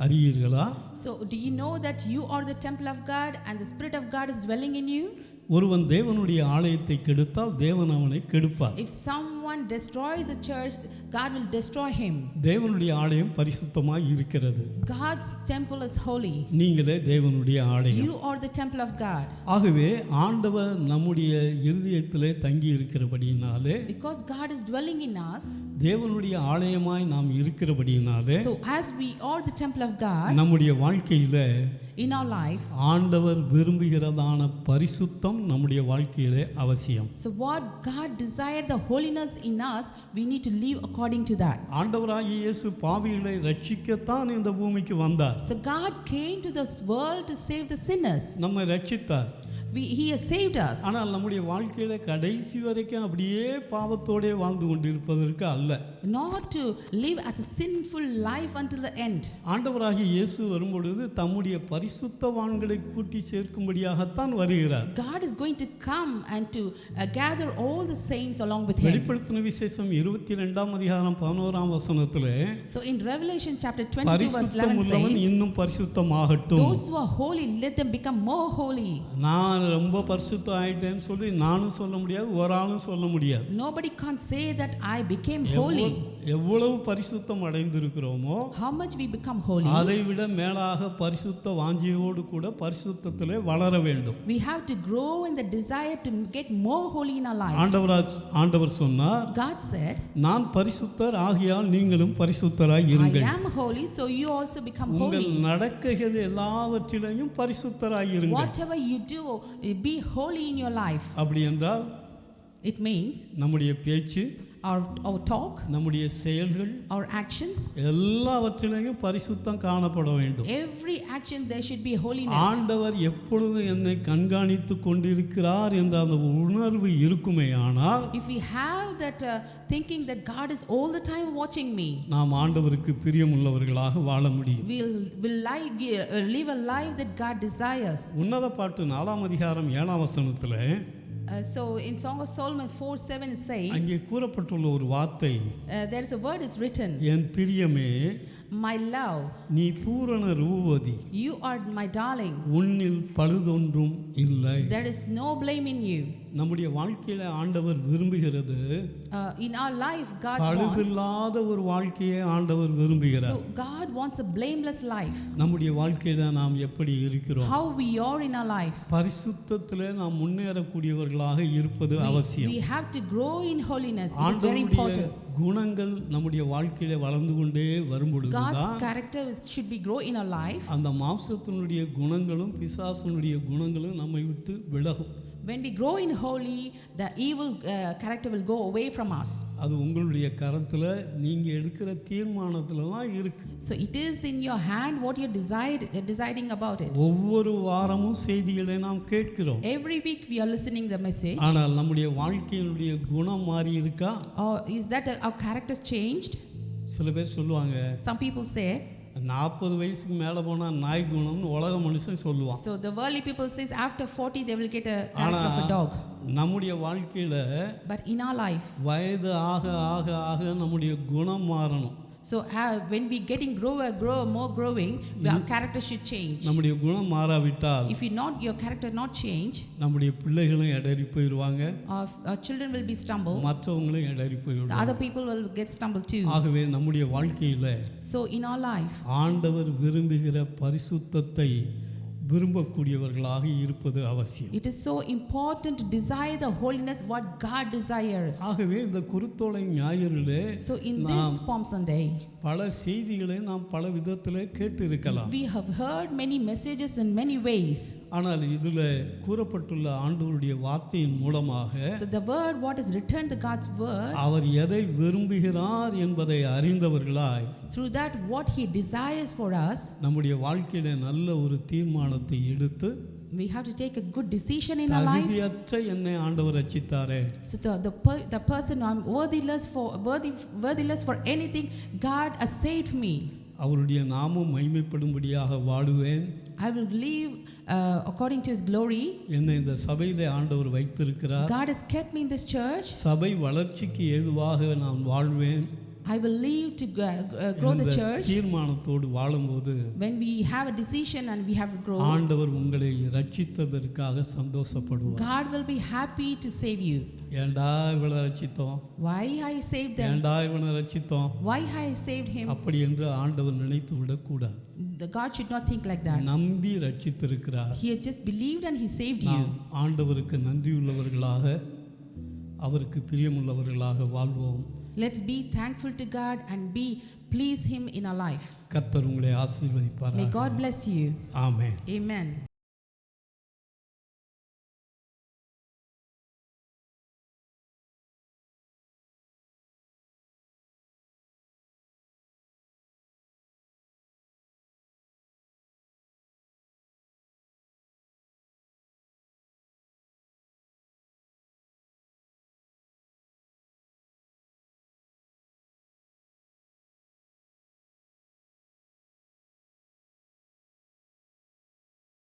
அறியீர்களா? So do you know that you are the temple of God and the Spirit of God is dwelling in you? ஒருவன் தேவனுடைய ஆலயத்தை கெடுத்தால் தேவன் அவனை கெடுப்பார். If someone destroys the church, God will destroy him. தேவனுடைய ஆலயம் பரிசுத்தமாய் இருக்கிறது. God's temple is holy. நீங்களே தேவனுடைய ஆலயம். You are the temple of God. ஆகவே ஆண்டவர் நம்முடைய இருதயத்திலே தங்கி இருக்கிறபடியினாலே, Because God is dwelling in us, தேவனுடைய ஆலயமாய் நாம் இருக்கிறபடியினாலே, so as we are the temple of God, நம்முடைய வாழ்க்கையிலே in our life, ஆண்டவர் விரும்புகிறதான பரிசுத்தம் நம்முடைய வாழ்க்கையிலே அவசியம். So what God desired, the holiness in us, we need to live according to that. ஆண்டவராகிய இயேசு பாவிகளை ரட்சிக்கத்தான் இந்த பூமிக்கு வந்தார். So God came to this world to save the sinners. நம்மை ரட்சித்தார். He has saved us. ஆனால் நம்முடைய வாழ்க்கையில கடைசி வரைக்கும் அப்படியே பாவத்தோடே வாழ்ந்து கொண்டிருப்பதற்கு அல்ல. Not to live as a sinful life until the end. ஆண்டவராகிய இயேசு வரும்பொழுது தம்முடைய பரிசுத்தவான்களை கூட்டி சேர்க்கும்படியாகத்தான் வருகிறார். God is going to come and to gather all the saints along with him. வெளிப்படுத்தின விசேஷம் 22:11 So in Revelation chapter 22 verse 11 says, இன்னும் பரிசுத்தமாகட்டும். those who are holy, let them become more holy. நான் ரொம்ப பரிசுத்தம் ஆயிட்டேன்னு சொல்லி நானும் சொல்ல முடியாது, ஒரு ஆளும் சொல்ல முடியாது. Nobody can't say that I became holy. எவ்வளவு பரிசுத்தம் அடைந்திருக்கிறோமோ, how much we become holy, அதை விட மேலாக பரிசுத்த வாஞ்சியோடு கூட பரிசுத்தத்திலே வளர வேண்டும். we have to grow in the desire to get more holy in our life. ஆண்டவர் சொன்னார், God said, நான் பரிசுத்தர் ஆகியால் நீங்களும் பரிசுத்தராய் இருங்கள். I am holy, so you also become உங்கள் holy. நடக்கைகள் எல்லாவற்றிலும் பரிசுத்தராய் இருங்கள். Whatever you do, be holy in your life. அப்படி என்றால் It means நம்முடைய பேச்சு, our talk, நம்முடைய செயல்கள், our actions, எல்லாவற்றிலும் பரிசுத்தம் காணப்பட வேண்டும். every action there should be holiness. ஆண்டவர் எப்பொழுதும் என்னை கண்காணித்து கொண்டிருக்கிறார் என்ற அந்த உணர்வு இருக்குமே ஆனால், If we have that thinking that God is all the time watching me, நாம் ஆண்டவருக்கு பிரியமுள்ளவர்களாக வாழ முடியும். we'll live a life that God desires. உன்னத பாட்டு 4:7 So in Song of Solomon 4:7 it says, அங்கே கூறப்பட்டுள்ள ஒரு வார்த்தை, there is a word, it's written, என் பிரியமே, my love, நீ பூரண Rupavati, you are my darling, உன்னில் பழுதொன்றும் இல்லை. there is no blame in you. நம்முடைய வாழ்க்கையில ஆண்டவர் விரும்புகிறது In our life, God wants. பழுதில்லாத ஒரு வாழ்க்கையை ஆண்டவர் விரும்புகிறார். So God wants a blameless life. நம்முடைய வாழ்க்கையில நாம் எப்படி இருக்கிறோம்? How we are in our life. பரிசுத்தத்திலே நாம் முன்னேறக்கூடியவர்களாக இருப்பது அவசியம். We have to grow in holiness. It is very important. குணங்கள் நம்முடைய வாழ்க்கையில வளர்ந்து கொண்டே வரும்பொழுது God's character should be grow in our life. அந்த மாம்சத்தினுடைய குணங்களும் பிசாசனுடைய குணங்களும் நம்மை விட்டு விலகும். When we grow in holy, the evil character will go away from us. அது உங்களுடைய கரத்துல நீங்க எடுக்கிற தீர்மானத்துல தான் இருக்கு. So it is in your hand what you deciding about it. ஒவ்வொரு வாரமும் செய்திகளை நாம் கேட்கிறோம். Every week we are listening the message. ஆனால் நம்முடைய வாழ்க்கையினுடைய குணம் மாறி இருக்கா? Or is that our character changed? சில பேர் சொல்லுவாங்க, Some people say. 40 வயசுக்கு மேலே போனால் நாய் குணம்னு உலக மனுஷன் சொல்லுவான். So the worldly people says after 40 they will get a character of a dog. நம்முடைய வாழ்க்கையில But in our life, வயது ஆக ஆக ஆக நம்முடைய குணம் மாறணும். so when we getting more growing, our character should change. நம்முடைய குணம் மாறாவிட்டால் If your character not change, நம்முடைய பிள்ளைகளும் இடறி போயிடுவாங்க. our children will be stumble. மற்றவங்களும் இடறி The போயிடுவாங்க. other people will get stumbled too. ஆகவே நம்முடைய வாழ்க்கையில So in our life, ஆண்டவர் விரும்புகிற பரிசுத்தத்தை விரும்பக்கூடியவர்களாக இருப்பது அவசியம். it is so important to desire the holiness what God desires. ஆகவே இந்த குருத்தோலை ஞாயிறிலே So in this Palm Sunday, பல செய்திகளை நாம் பல விதத்திலே கேட்டு இருக்கலாம். we have heard many messages in many ways. ஆனால் இதில் கூறப்பட்டுள்ள ஆண்டவருடைய வார்த்தையின் மூலமாக So the word what is written, the God's word, அவர் எதை விரும்புகிறார் என்பதை அறிந்தவர்களாய் through that what he desires for us, நம்முடைய வாழ்க்கையில நல்ல ஒரு தீர்மானத்தை எடுத்து we have to take a good decision in our life. தகுதியற்ற என்னை ஆண்டவர் ரட்சித்தாரே. So the person I'm worthless for anything, God has saved me. அவருடைய நாமம் மகிமைப்படும்படியாக வாழுவேன். I will live according to his glory. என்னை இந்த சபையிலே ஆண்டவர் வைத்திருக்கிறார். God has kept me in this church. சபை வளர்ச்சிக்கு ஏதுவாக நான் வாழ்வேன். I will live to grow the church. தீர்மானத்தோடு வாழும்போது When we have a decision and we have to grow, ஆண்டவர் உங்களை ரட்சித்ததற்காக சந்தோஷப்படுவார். God will be happy to save you. ஏண்டா இவளை ரட்சித்தோம், Why I saved them? ஏண்டா இவனை ரட்சித்தோம் Why I saved him? அப்படி என்று ஆண்டவர் நினைத்து விடக்கூடாது. The God should not think like that. நம்பி ரட்சித்திருக்கிறார். He had just believed and he saved you. நாம் ஆண்டவருக்கு நன்றியுள்ளவர்களாக அவருக்கு பிரியமுள்ளவர்களாக வாழ்வோம். Let's be thankful to God and please him in our life. கர்த்தர் உங்களை ஆசீர்வதிப்பார். May God bless you. Amen. Amen.